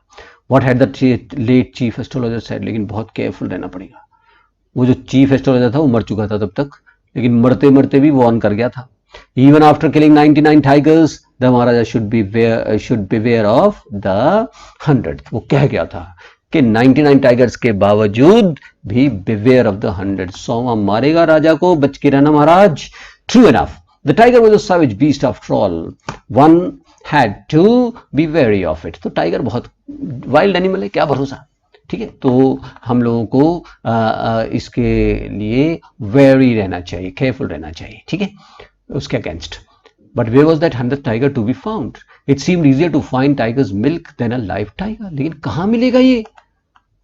What had the late chief astrologer said, लेकिन बहुत केयरफुल रहना पड़ेगा। वो जो चीफ एस्ट्रोलॉजर था वो मर चुका था तब तक, लेकिन मरते मरते भी वार्न कर गया था। Even after killing 99 tigers the maharaja should beware of the 100th। वो कह गया था कि 99 टाइगर्स के बावजूद भी बिवेयर ऑफ द 100। 100वां मारेगा राजा को, बच के रहना Maharaj. True enough, the tiger was a savage beast after all, one had to be wary of it। तो टाइगर बहुत वाइल्ड एनिमल है, क्या भरोसा, ठीक है। तो हम लोगों को इसके लिए वेरी रहना चाहिए, केयरफुल रहना चाहिए, ठीक है, उसके against. But where was that 100th tiger to be found? It seemed easier to find tiger's milk than a live tiger. लेकिन कहाँ मिलेगा ये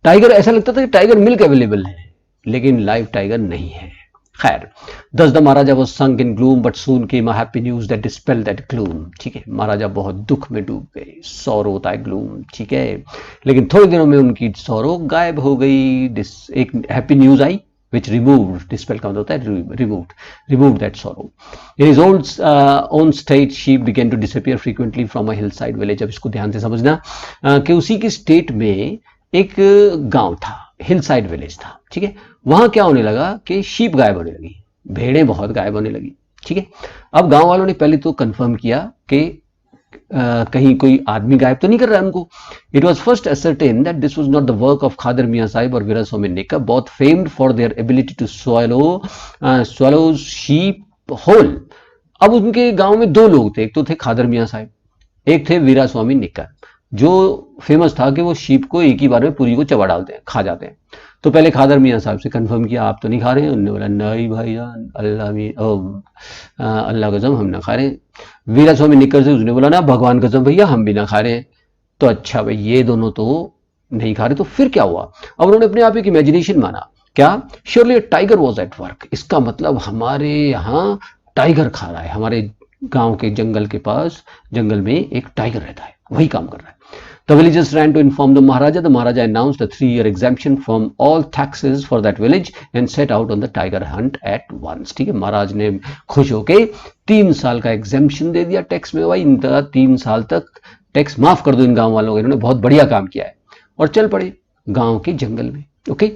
टाइगर? ऐसा लगता था कि टाइगर मिल्क अवेलेबल है, लेकिन लाइव टाइगर नहीं है। खैर, thus the Maharaja was sunk in gloom, but soon came a happy news that dispelled that gloom। ठीक है, महाराजा बहुत दुख में डूब गए। सौरो होता है ग्लूम, ठीक है, लेकिन थोड़े दिनों में उनकी सौरो गायब हो गई। एक happy news I which removed, dispel का मतलब होता है removed that sorrow। In his own state, sheep began to disappear frequently from a hillside village। अब इसको ध्यान से समझना कि उसी की स्टेट में एक गांव था, हिल साइड विलेज था, ठीक है। वहां क्या होने लगा कि शीप गायब होने लगी, भेड़ें बहुत गायब होने लगी, ठीक है। अब गांव वालों ने पहले तो कंफर्म किया कि कहीं कोई आदमी गायब तो नहीं कर रहा है उनको। It was first ascertained that this was not the work of Khadar Mian Sahib और Veeraswami Naicker, both famed for their ability to swallow sheep whole. अब उनके गांव में दो लोग थे, एक तो थे खादर मियाँ साहिब, एक थे वीरा स्वामी निक्का, जो फेमस था कि वो शीप को एक ही बार में पूरी को चबा डालते हैं, खा जाते हैं। तो पहले खादर मियाँ साहब से कंफर्म किया, आप तो नहीं खा रहे हैं? उन्होंने बोला नहीं भाईजान, अल्लाह कसम हम ना खा रहे हैं। वीरा स्वामी निक्कर से उसने बोला ना भगवान कसम भैया हम भी ना खा रहे हैं। तो अच्छा भाई ये दोनों तो नहीं खा रहे, तो फिर क्या हुआ? अब उन्होंने अपने आप एक इमेजिनेशन माना, क्या? Surely tiger was at work. इसका मतलब हमारे यहाँ टाइगर खा रहा है, हमारे गांव के जंगल के पास, जंगल में एक टाइगर रहता है, वही काम कर रहा है। The villagers ran to inform the Maharaja. The Maharaja announced a 3-year exemption from all taxes for that village and set out on the tiger hunt at once। ठीक है, महाराज ने खुश होके 3 साल का एग्जेम्पशन दे दिया टैक्स में। भाई इनका 3 साल तक टैक्स माफ कर दो इन गांव वालों को, इन्होंने बहुत बढ़िया काम किया है। और चल पड़े गांव के जंगल में। Okay,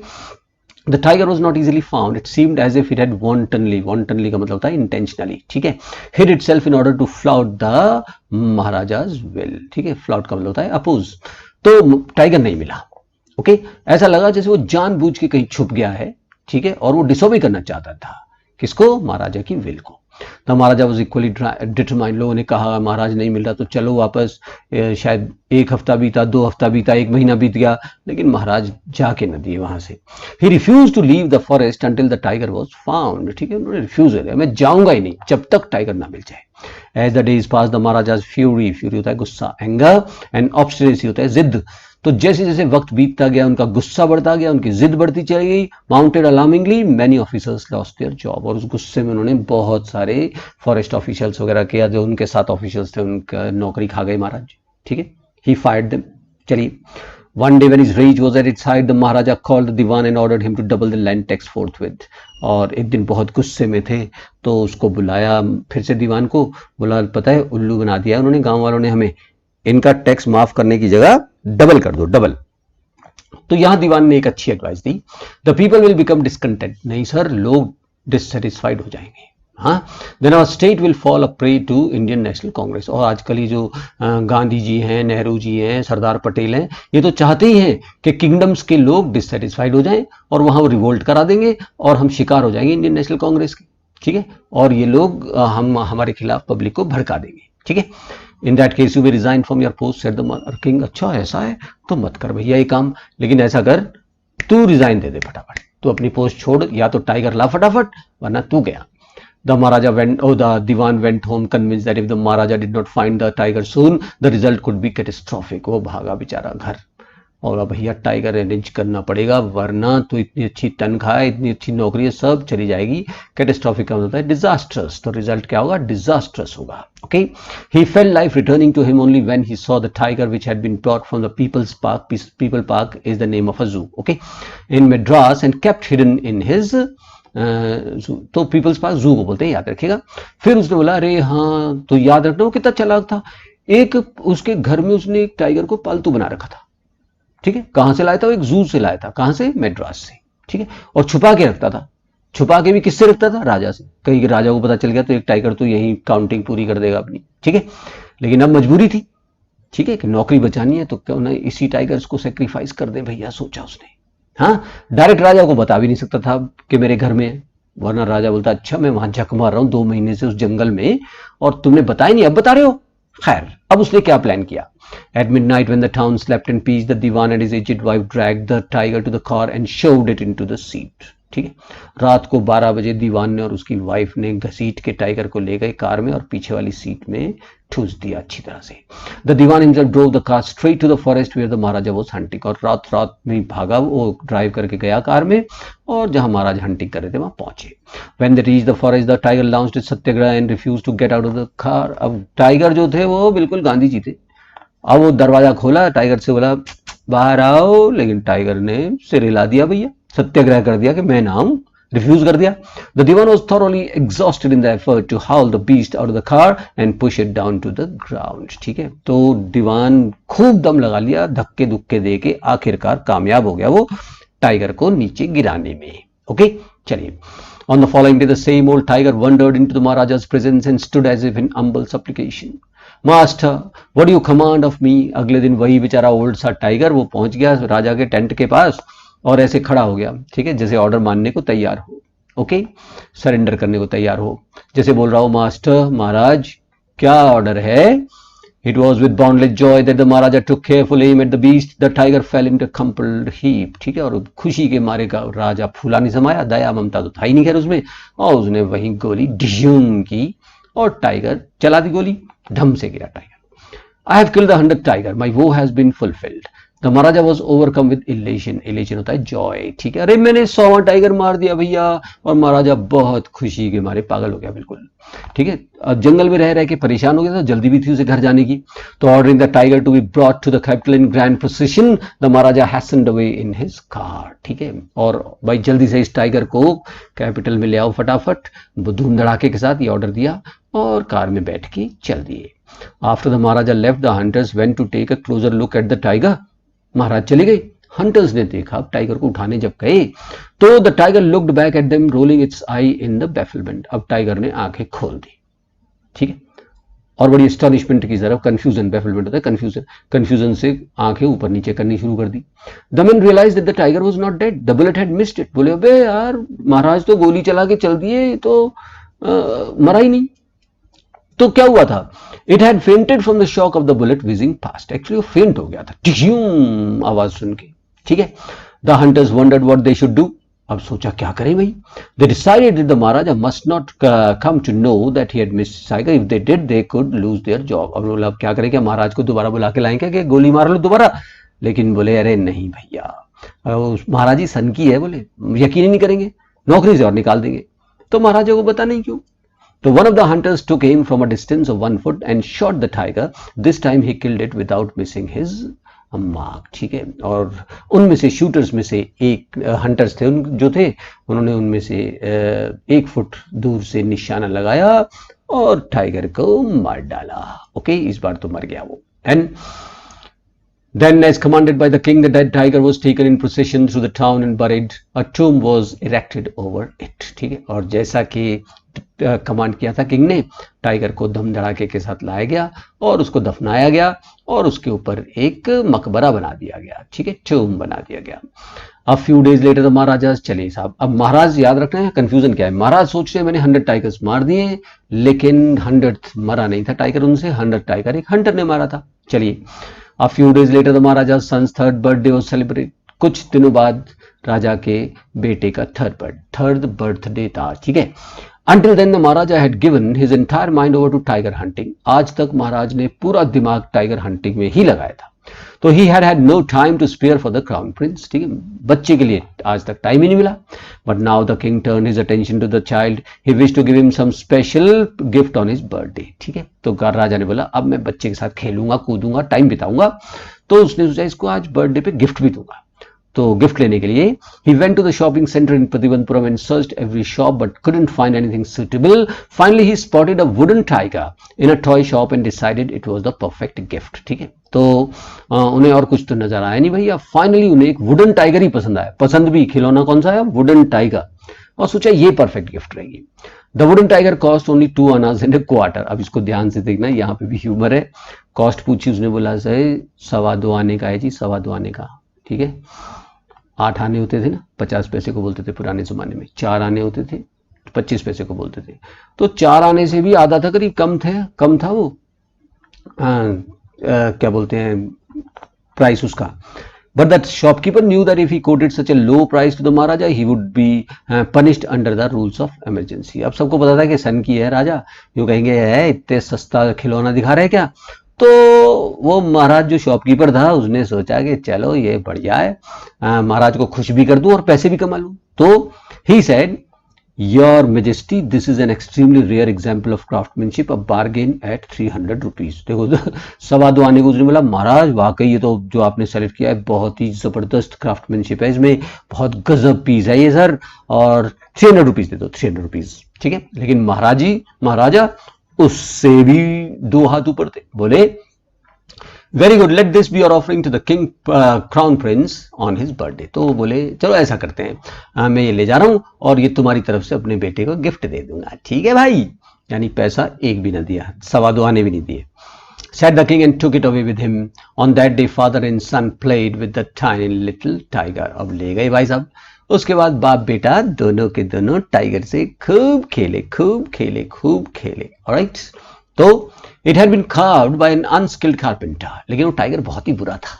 The tiger was not easily found. It seemed as if it had wantonly का मतलब होता है intentionally, ठीक है, hid itself in order to flout the Maharaja's will। ठीक है, flout का मतलब होता है अपोज। तो टाइगर नहीं मिला। ओके, ऐसा लगा जैसे वो जानबूझ के कहीं छुप गया है, ठीक है, और वो डिसोबे करना चाहता था, किसको? महाराजा की विल को। तो महाराजा वॉज इक्वली डिटरमाइंड। लोगों ने कहा महाराज नहीं मिल रहा तो चलो वापस। शायद 1 हफ्ता बीता, 2 हफ्ता बीता, 1 महीना बीत गया, लेकिन महाराज जाके न दिए वहां से। He refuse to leave the forest until the tiger was found. ठीक है, उन्होंने रिफ्यूज कर दिया, मैं जाऊंगा ही नहीं जब तक टाइगर ना मिल जाए। As the days passed the Maharaja's fury होता है गुस्सा, एंगर, एंड ऑब्स्टिनेसी होता है जिद। तो जैसे जैसे वक्त बीतता गया उनका गुस्सा बढ़ता गया, उनकी जिद बढ़ती चली गई। Mounted alarmingly many officers lost their job. और उस गुस्से में उन्होंने बहुत सारे फॉरेस्ट ऑफिशियल्स वगैरह किया, जो उनके साथ ऑफिशियल्स थे उनका नौकरी खा गए महाराज। ठीक है, ही फायर्ड देम। चलिए, one day when his rage was at its height, the Maharaja called the Diwan and ordered him to double the land tax forthwith। और एक दिन बहुत गुस्से में थे तो उसको बुलाया फिर से दीवान को, बोला पता है उल्लू बना दिया उन्होंने गांव वालों ने हमें, इनका टैक्स माफ करने की जगह डबल कर दो, डबल। तो यहां दीवान ने एक अच्छी एडवाइस दी, the people will become discontent. नहीं सर, लोग डिससेटिस्फाइड हो जाएंगे। हाँ, then our state will fall a prey to Indian National Congress. और आजकल ये जो गांधी जी हैं, नेहरू जी हैं, सरदार पटेल हैं, ये तो चाहते ही हैं कि किंगडम्स के लोग डिससेटिस्फाइड हो जाएं और वहां वो रिवोल्ट करा देंगे और हम शिकार हो जाएंगे इंडियन नेशनल कांग्रेस के। ठीक है, और ये लोग हमारे खिलाफ पब्लिक को भड़का देंगे। ठीक है, in that case you will resign from your post said the king. अच्छा ऐसा है तो मत कर भैया ये काम, लेकिन ऐसा कर तू रिजाइन दे दे फटाफट, तू अपनी पोस्ट छोड़, या तो टाइगर ला फटाफट वरना तू गया। The Maharaja the Diwan went home convinced that if the Maharaja did not find the tiger soon, the result could be catastrophic। वो भागा बेचारा घर, और अब भैया टाइगर अरेंज करना पड़ेगा वरना तो इतनी अच्छी तनख्वाह, इतनी अच्छी नौकरी सब चली जाएगी। कैटेस्ट्रॉफिक का मतलब है डिजास्ट्रस, तो रिजल्ट क्या होगा? डिजास्ट्रस होगा। Okay, he felt life returning to him only when he saw the tiger which had been brought from the People's Park. People Park is the name of a zoo, okay, in Madras and kept hidden in his तो पीपल्स पार्क जू को बोलते हैं, याद रखिएगा। फिर उसने बोला अरे हाँ, तो याद रखना वो कितना चालाक था। एक उसके घर में उसने एक टाइगर को पालतू बना रखा था। ठीक है, कहां से लाया था? वो एक जू से लाया था। कहां से? मद्रास से। ठीक है, और छुपा के रखता था। छुपा के भी किससे रखता था? राजा से। कहीं कि राजा को पता चल गया तो एक टाइगर तो यही काउंटिंग पूरी कर देगा अपनी, ठीक है। लेकिन अब मजबूरी थी, ठीक है, कि नौकरी बचानी है तो क्यों ना इसी टाइगर्स को सेक्रीफाइस कर दे भैया, सोचा उसने। हाँ, डायरेक्ट राजा को बता भी नहीं सकता था कि मेरे घर में है, वरना राजा बोलता अच्छा मैं वहां झक मार रहा हूं 2 महीने से उस जंगल में और तुमने बताया नहीं, अब बता रहे हो। खैर, अब उसने क्या प्लान किया? At midnight, when the town slept in peace, the Diwan and his aged wife dragged the tiger to the car and shoved it into the seat. ठीक है, रात को 12 बजे दीवान ने और उसकी वाइफ ने घसीट के टाइगर को ले गए कार में और पीछे वाली सीट में ठूस दिया अच्छी तरह से। The dewan himself drove the car straight to the forest where the maharaja was hunting, और रात रात में भागा, वो ड्राइव करके गया कार में और जहां महाराज हंटिंग कर रहे थे वहां पहुंचे। When they reached the forest, the tiger launched its Satyagraha and refused to get out of the car. अब टाइगर जो थे वो बिल्कुल गांधी जी थे। अब वो दरवाजा खोला, टाइगर से बोला बाहर आओ, लेकिन टाइगर ने सिर हिला दिया भैया, सत्याग्रह कर दिया कि मैं ना आऊं, रिफ्यूज कर दिया। The dewan was thoroughly exhausted in the effort to haul the beast out of the car and push it down to the ground. ठीक है, तो दीवान खूब दम लगा लिया, धक्के दुक्के दे के आखिरकार कामयाब हो गया वो टाइगर को नीचे गिराने में। ओके, चलिए। On the following day, the same old tiger wandered into the Maharaja's presence and stood as if in humble supplication. Master, what you command of me. अगले दिन वही बेचारा ओल्ड सा टाइगर वो पहुंच गया राजा के टेंट के पास और ऐसे खड़ा हो गया, ठीक है, जैसे ऑर्डर मानने को तैयार हो, ओके, सरेंडर करने को तैयार हो, जैसे बोल रहा हो मास्टर, महाराज क्या ऑर्डर है। It was with boundless joy that the Maharaja took careful aim at the beast. The tiger fell into a crumpled heap. ठीक है, और खुशी के मारे का राजा फूला नहीं समाया, दया ममता तो था ही नहीं खैर उसमें, और उसने वहीं गोली ढियूम की और टाइगर चला दी गोली, ढम से गिरा tiger. I have killed the 100th tiger. My woe has been fulfilled. The Maharaja was overcome with elation. Elation होता है जॉय, ठीक है, अरे मैंने 100वां टाइगर मार दिया भैया, और महाराजा बहुत खुशी के मारे पागल हो गया बिल्कुल, ठीक है। अब जंगल में रह रह के परेशान हो गया था, जल्दी भी थी उसे घर जाने की, तो ordering the tiger to be brought to the capital in grand procession, the Maharaja hastened away in his car, ठीक है, और भाई जल्दी से इस टाइगर को कैपिटल में ले आओ फटाफट, धूम धड़ाके के साथ ये ऑर्डर दिया और कार में बैठ के चल दिए। After the Maharaja left, the hunters went to take a closer look at the tiger. Maharaj चले गए, हंटर्स ने देखा, टाइगर को उठाने जब गए तो the tiger looked back at them rolling its eye in the bafflement. अब टाइगर ने आंखें खोल दी, ठीक है, और बड़ी एस्टॉनिशमेंट की तरफ, कंफ्यूजन, बेफिलमेंट होता है कंफ्यूजन, कंफ्यूजन से आंखें ऊपर नीचे करनी शुरू कर दी। The man realised that the tiger was not dead, the bullet had missed it. बोले अबे यार, महाराज तो गोली चला के चल दिए, तो मरा ही नहीं, तो क्या हुआ था? It had fainted from the shock of the bullet wheezing past. Actually वो फेंट हो गया था टिश्यूम आवाज सुन के, ठीक है। The hunters wondered what they should do. अब सोचा क्या करें भाई। They decided that the maharaja must not come to know that he had missed tiger, if they did they could lose their job. अब बोला क्या करें, क्या महाराज को दोबारा बुला के लाएं क्या कि गोली मार लो दोबारा? लेकिन बोले अरे नहीं भैया, महाराज जी सन की है, बोले यकीन ही नहीं करेंगे, नौकरी से और निकाल देंगे, तो महाराजा को बता नहीं क्यों। So one of the hunters took aim from a distance of 1 foot and shot the tiger. This time he killed it without missing his mark. ठीक है, और उनमें से शूटर्स में से एक हंटर्स थे जो थे, उन्होंने उनमें से 1 फुट दूर से निशाना लगाया और टाइगर को मार डाला। ओके, इस बार तो मर गया वो। And Then, as commanded by the king, the dead tiger was taken in procession through the town and buried. A tomb was erected over it. ठीक है, और जैसा कि कमांड किया था किंग ने, टाइगर को दम धड़ाके के साथ लाया गया और उसको दफनाया गया और उसके ऊपर एक मकबरा बना दिया गया, ठीक है, टूम बना दिया गया। अब फ्यू डेज लेटर द महाराजा, चलिए साहब, अब महाराज याद रखना है कंफ्यूजन क्या है। महाराज सोच रहे हैं मैंने 100 टाइगर्स मार दिए, लेकिन 100th मरा नहीं था टाइगर उनसे, 100 टाइगर एक हंटर ने मारा था। चलिए, A few days later, the Maharaja's son's 3rd birthday was celebrated. कुछ दिनों बाद राजा के बेटे का थर्ड बर्थडे था, ठीक है। Until then, the Maharaja had given his entire mind over to tiger hunting. आज तक महाराज ने पूरा दिमाग टाइगर हंटिंग में ही लगाया था, तो he had had no time to spare for the crown prince. ठीक है, बच्चे के लिए आज तक टाइम ही नहीं मिला। But now the king turned his attention to the child. He wished to give him some special gift on his birthday. ठीक है, तो राजा ने बोला अब मैं बच्चे के साथ खेलूंगा, कूदूंगा, टाइम बिताऊंगा, तो उसने सोचा इसको आज बर्थडे पे गिफ्ट भी दूंगा। तो गिफ्ट लेने के लिए he went to the shopping center in Pativanpuram and searched every shop but couldn't find anything suitable. Finally he spotted a wooden tiger in a toy shop and decided it was the perfect gift. ठीक है, तो उन्हें और कुछ तो नजर आया नहीं भैया, फाइनली उन्हें एक वुडन टाइगर ही पसंद आया, पसंद भी खिलौना कौन सा है, वुडन टाइगर, और सोचा ये परफेक्ट गिफ्ट रहेगी। The wooden tiger cost only 2 आनाज एंड a quarter। अब इसको ध्यान से देखना, यहाँ पे भी ह्यूमर है। कॉस्ट पूछी, उसने बोला सर 2.25 आने का है जी, 2.25 आने का, ठीक है। 8 आने होते थे ना, 50 पैसे को बोलते थे पुराने जमाने में, 4 आने होते थे 25 पैसे को बोलते थे, तो 4 आने से भी आधा था करीब, कम था वो क्या बोलते हैं प्राइस उसका। But that shopkeeper knew that if he quoted such a low price to the Maharaja, he would be punished under the rules of emergency। अब सबको पता था कि सन की है राजा, यूँ कहेंगे है इतने सस्ता खिलौना दिखा रहे क्या, तो वो महाराज जो शॉपकीपर था उसने सोचा कि चलो ये बढ़िया है, महाराज को खुश भी कर दूं और पैसे भी कमा लूं। तो he said, Your Majesty, this is an extremely rare example of craftsmanship, a bargain at 300 rupees। देखो 2.25 आने को उसने बोला, महाराज वाकई ये तो जो आपने सेलेक्ट किया है बहुत ही जबरदस्त क्राफ्टमैनशिप है, इसमें बहुत गजब पीस है ये सर, और 300 रुपीज दे दो, 300 रुपीज, ठीक है। लेकिन महाराजा उससे भी 2 हाथ ऊपर थे, बोले very good, let this be your offering to the king crown prince on his birthday. तो बोले चलो ऐसा करते हैं, मैं ये ले जा रहा हूं और ये तुम्हारी तरफ से अपने बेटे को गिफ्ट दे दूंगा, ठीक है भाई। यानी पैसा एक भी ना दिया, 2.25 आने भी नहीं दिए। Said the king and took it away with him. On that day father and son played with the tiny little tiger। अब ले गए भाई साहब, उसके बाद बाप बेटा दोनों के दोनों टाइगर से खूब खेले। ऑलराइट, तो it had been carved by an unskilled carpenter. लेकिन वो टाइगर बहुत ही बुरा था,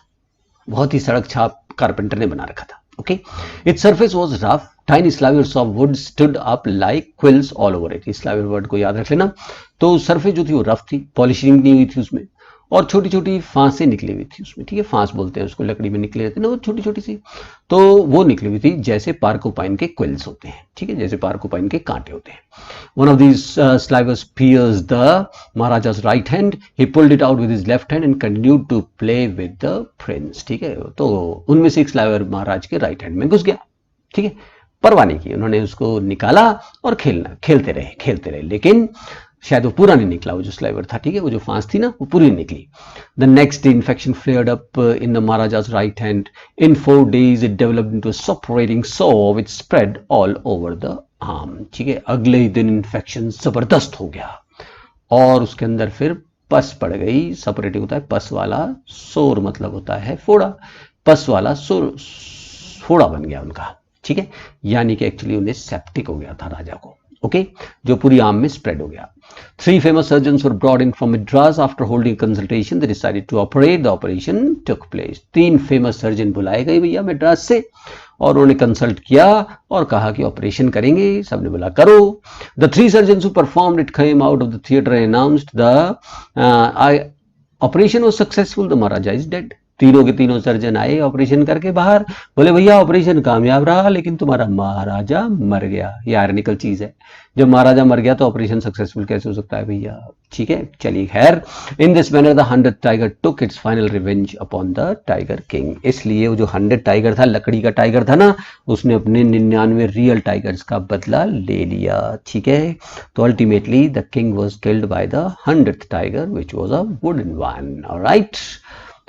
बहुत ही सड़क छाप कारपेंटर ने बना रखा था। Okay, its surface was rough, tiny slivers of wood stood up like quills all over it. Sliver word को याद रख लेना। तो सरफेस जो थी वो रफ थी, पॉलिशिंग नहीं हुई थी उसमें, और छोटी छोटी फांसें निकली हुई थी उसमें, ठीक है। फांस बोलते हैं उसको, लकड़ी में निकले रहते हैं ना वो छोटी छोटी सी, तो वो निकली हुई थी जैसे पार्कोपाइन के क्विल्स होते हैं, ठीक है, जैसे पार्कोपाइन के कांटे होते हैं। One of these slivers pierced the Maharaja's right hand, he pulled it out with his left hand and continued to play with the prince, ठीक है। तो उनमें से एक स्लाइवर महाराज के राइट हैंड में घुस गया, ठीक है, परवाह नहीं की, उन्होंने उसको निकाला और खेलते रहे, लेकिन शायद वो पूरा नहीं निकला, वो जो स्लाइवर था, ठीक है, वो जो फांस थी ना वो पूरी नहीं निकली। The next day infection flared up in the Maharaja's right hand, in 4 days it developed into a suppurating sore which spread all over the arm, ठीक है। अगले ही दिन इन्फेक्शन जबरदस्त हो गया और उसके अंदर फिर पस पड़ गई। सपरेटिंग होता है पस वाला, सोर मतलब होता है फोड़ा, पस वाला सोर, फोड़ा बन गया उनका, ठीक है। यानी कि एक्चुअली उन्हें सेप्टिक हो गया था राजा को, ओके, जो पूरी आर्म में स्प्रेड हो गया। 3 famous surgeons were brought in from Madras after holding consultation. They decided to operate. The operation took place. 3 famous surgeon बुलाए गए भैया मद्रास से और उन्होंने कंसल्ट किया और कहा कि ऑपरेशन करेंगे। सबने बोला करो। The 3 surgeons who performed it came out of the theatre and announced the operation was successful. The Maharaja is dead. तीनों के तीनों सर्जन आए ऑपरेशन करके बाहर, बोले भैया ऑपरेशन कामयाब रहा लेकिन तुम्हारा महाराजा मर गया। ये आयरनिकल चीज है, जब महाराजा मर गया तो ऑपरेशन सक्सेसफुल कैसे हो सकता है भैया, ठीक है। चलिए खैर, इन this manner the 100th tiger took its final revenge upon the tiger king. इसलिए वो जो 100 टाइगर था, लकड़ी का टाइगर था ना, उसने अपने 99 रियल टाइगर्स का बदला ले लिया, ठीक है। तो ultimately the king was killed by the 100th tiger which was a wooden one. Alright,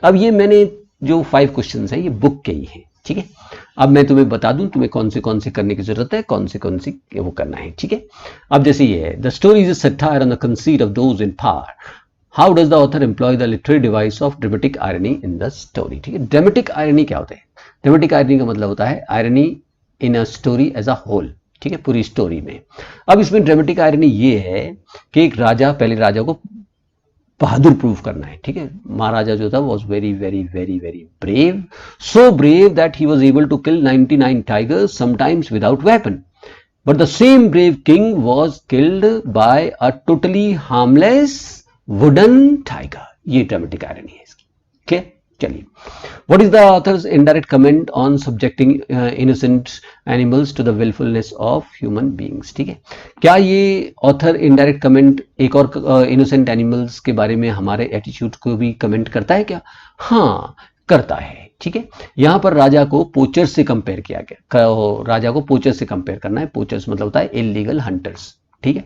अब ये मैंने जो 5 क्वेश्चंस हैं ये बुक के ही हैं, ठीक है। अब मैं तुम्हें बता दूं तुम्हें कौन से करने की जरूरत है, कौन सी वो करना है, ठीक है। अब जैसे ये है, the story is a satire on the conceit of those in power. How does the author employ the literary device of dramatic irony in the story, ठीक है। ड्रामेटिक आयरनी क्या होता है? ड्रामेटिक आयरनी का मतलब होता है irony in a story as a whole, ठीक है, पूरी स्टोरी में। अब इसमें ड्रामेटिक आयरनी ये है कि एक राजा, पहले राजा को बहादुर प्रूव करना है, ठीक है। महाराजा जो था was very very very very brave, so brave that he was able to kill 99 tigers sometimes without weapon, but the same brave king was killed by a totally harmless wooden tiger. ये ड्रामेटिक आयरनी है इसकी, ठीक है। चलिए, what is the author's indirect comment on subjecting innocent animals to the willfulness of human beings, ठीक है। क्या ये ऑथर इनडायरेक्ट कमेंट एक और innocent animals के बारे में हमारे एटीट्यूड को भी कमेंट करता है क्या? हाँ, करता है। ठीक है, यहां पर राजा को पोचर से कंपेयर किया गया, राजा को पोचर से कंपेयर करना है। पोचर्स मतलब होता है इलीगल हंटर्स। ठीक है,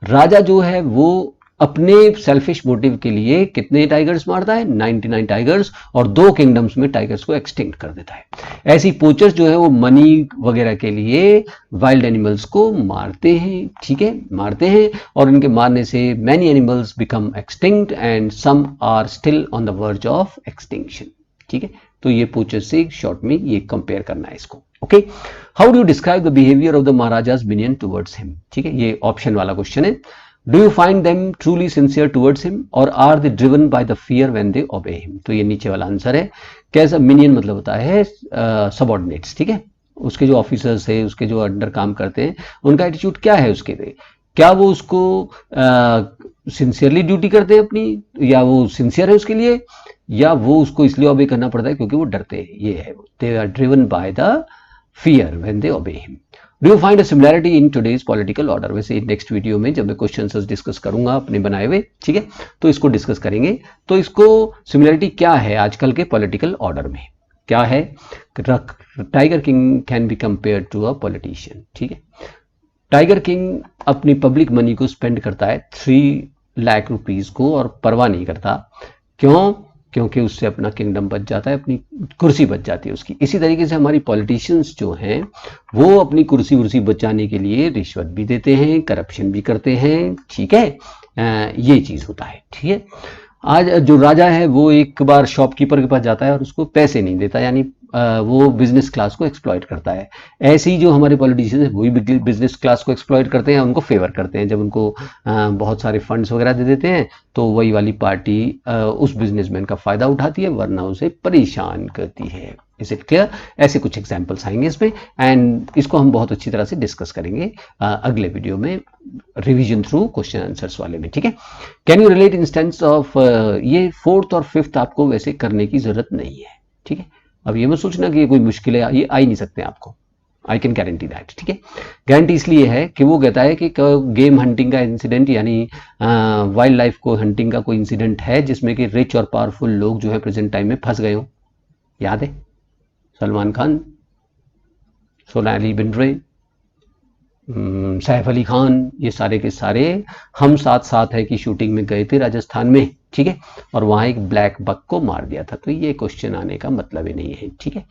राजा जो है वो अपने सेल्फिश मोटिव के लिए कितने टाइगर्स मारता है? 99 टाइगर्स, और 2 किंगडम्स में टाइगर्स को एक्सटिंक्ट कर देता है। ऐसी पोचर्स जो है वो मनी वगैरह के लिए वाइल्ड एनिमल्स को मारते हैं। ठीक है, मारते हैं, और इनके मारने से many animals become extinct and some are still on the verge of extinction. ठीक है, तो ये पोचर से शॉर्ट में ये कंपेयर करना है इसको। Okay, how do you describe the behaviour of the Maharaja's minion towards him? ठीक है, ये ऑप्शन वाला क्वेश्चन है। Do you find them truly sincere towards him or are they driven by the fear when they obey him? तो ये नीचे वाला आंसर है। कैसा मिनियन मतलब होता है सबऑर्डिनेट्स। ठीक है, उसके जो ऑफिसर्स है, उसके जो अंडर काम करते हैं, उनका एटीट्यूड क्या है उसके लिए? क्या वो उसको सिंसियरली ड्यूटी करते हैं अपनी, या वो सिंसियर है उसके लिए, या वो उसको इसलिए ओबे करना पड़ता है क्योंकि वो डरते हैं? ये है, they are driven by the fear when they obey him. Do you find a similarity in today's political order? वैसे नेक्स्ट वीडियो में जब मैं क्वेश्चन डिस्कस करूंगा अपने बनाए हुए, ठीक है, तो इसको डिस्कस करेंगे। तो इसको सिमिलैरिटी क्या है आजकल के पॉलिटिकल ऑर्डर में? क्या है? Tiger king can be compare to a politician. ठीक है, टाइगर किंग अपनी पब्लिक मनी को स्पेंड करता है 3 लाख रुपीज को, और परवाह नहीं करता। क्यों? क्योंकि उससे अपना किंगडम बच जाता है, अपनी कुर्सी बच जाती है उसकी। इसी तरीके से हमारी पॉलिटिशियंस जो हैं वो अपनी कुर्सी बचाने के लिए रिश्वत भी देते हैं, करप्शन भी करते हैं। ठीक है, ये चीज़ होता है। ठीक है, आज जो राजा है वो एक बार शॉपकीपर के पास जाता है और उसको पैसे नहीं देता, यानी वो बिजनेस क्लास को एक्सप्लॉइट करता है। ऐसे ही जो हमारे पॉलिटिशियंस हैं वही बिजनेस क्लास को एक्सप्लॉइट करते हैं, उनको फेवर करते हैं। जब उनको बहुत सारे फंड्स वगैरह दे देते हैं तो वही वाली पार्टी उस बिजनेसमैन का फायदा उठाती है, वरना उसे परेशान करती है। Is it clear? ऐसे कुछ एग्जाम्पल्स आएंगे इसमें, एंड इसको हम बहुत अच्छी तरह से डिस्कस करेंगे अगले वीडियो में, रिवीजन थ्रू क्वेश्चन आंसर्स वाले में। ठीक है, can you relate instance of, ये 4th और 5th आपको वैसे करने की जरूरत नहीं है। ठीक है, अब ये मत सोचना कि ये कोई मुश्किल है, ये आ ही नहीं सकते आपको। I can guarantee that. ठीक है, गारंटी इसलिए है कि वो कहता है कि गेम हंटिंग का इंसिडेंट, यानी वाइल्ड लाइफ को हंटिंग का कोई इंसिडेंट है जिसमें कि रिच और पावरफुल लोग जो है प्रेजेंट टाइम में फंस गए हो। याद है? सलमान खान, सोनाली बिंद्रे, सैफ अली खान, ये सारे के सारे हम साथ साथ है कि शूटिंग में गए थे राजस्थान में। ठीक है, और वहाँ एक ब्लैक बक को मार दिया था। तो ये क्वेश्चन आने का मतलब ही नहीं है। ठीक है,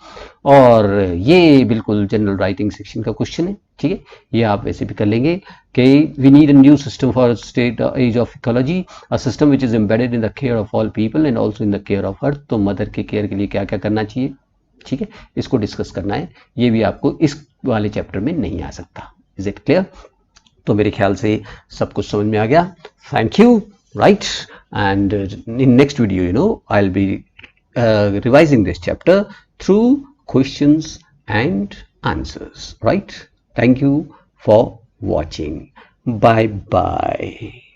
और ये बिल्कुल जनरल राइटिंग सेक्शन का क्वेश्चन है। ठीक है, ये आप वैसे भी कर लेंगे कि we need a new system for state age of ecology, a system which is embedded in the care of all people and also in the care of earth. तो मदर के केयर के लिए क्या क्या करना चाहिए? ठीक है, इसको डिस्कस करना है। ये भी आपको इस वाले चैप्टर में नहीं आ सकता। Is it clear? तो मेरे ख्याल से सब कुछ समझ में आ गया। Thank you. Right, and in next video, I'll be revising this chapter through questions and answers. Right, thank you for watching. Bye bye.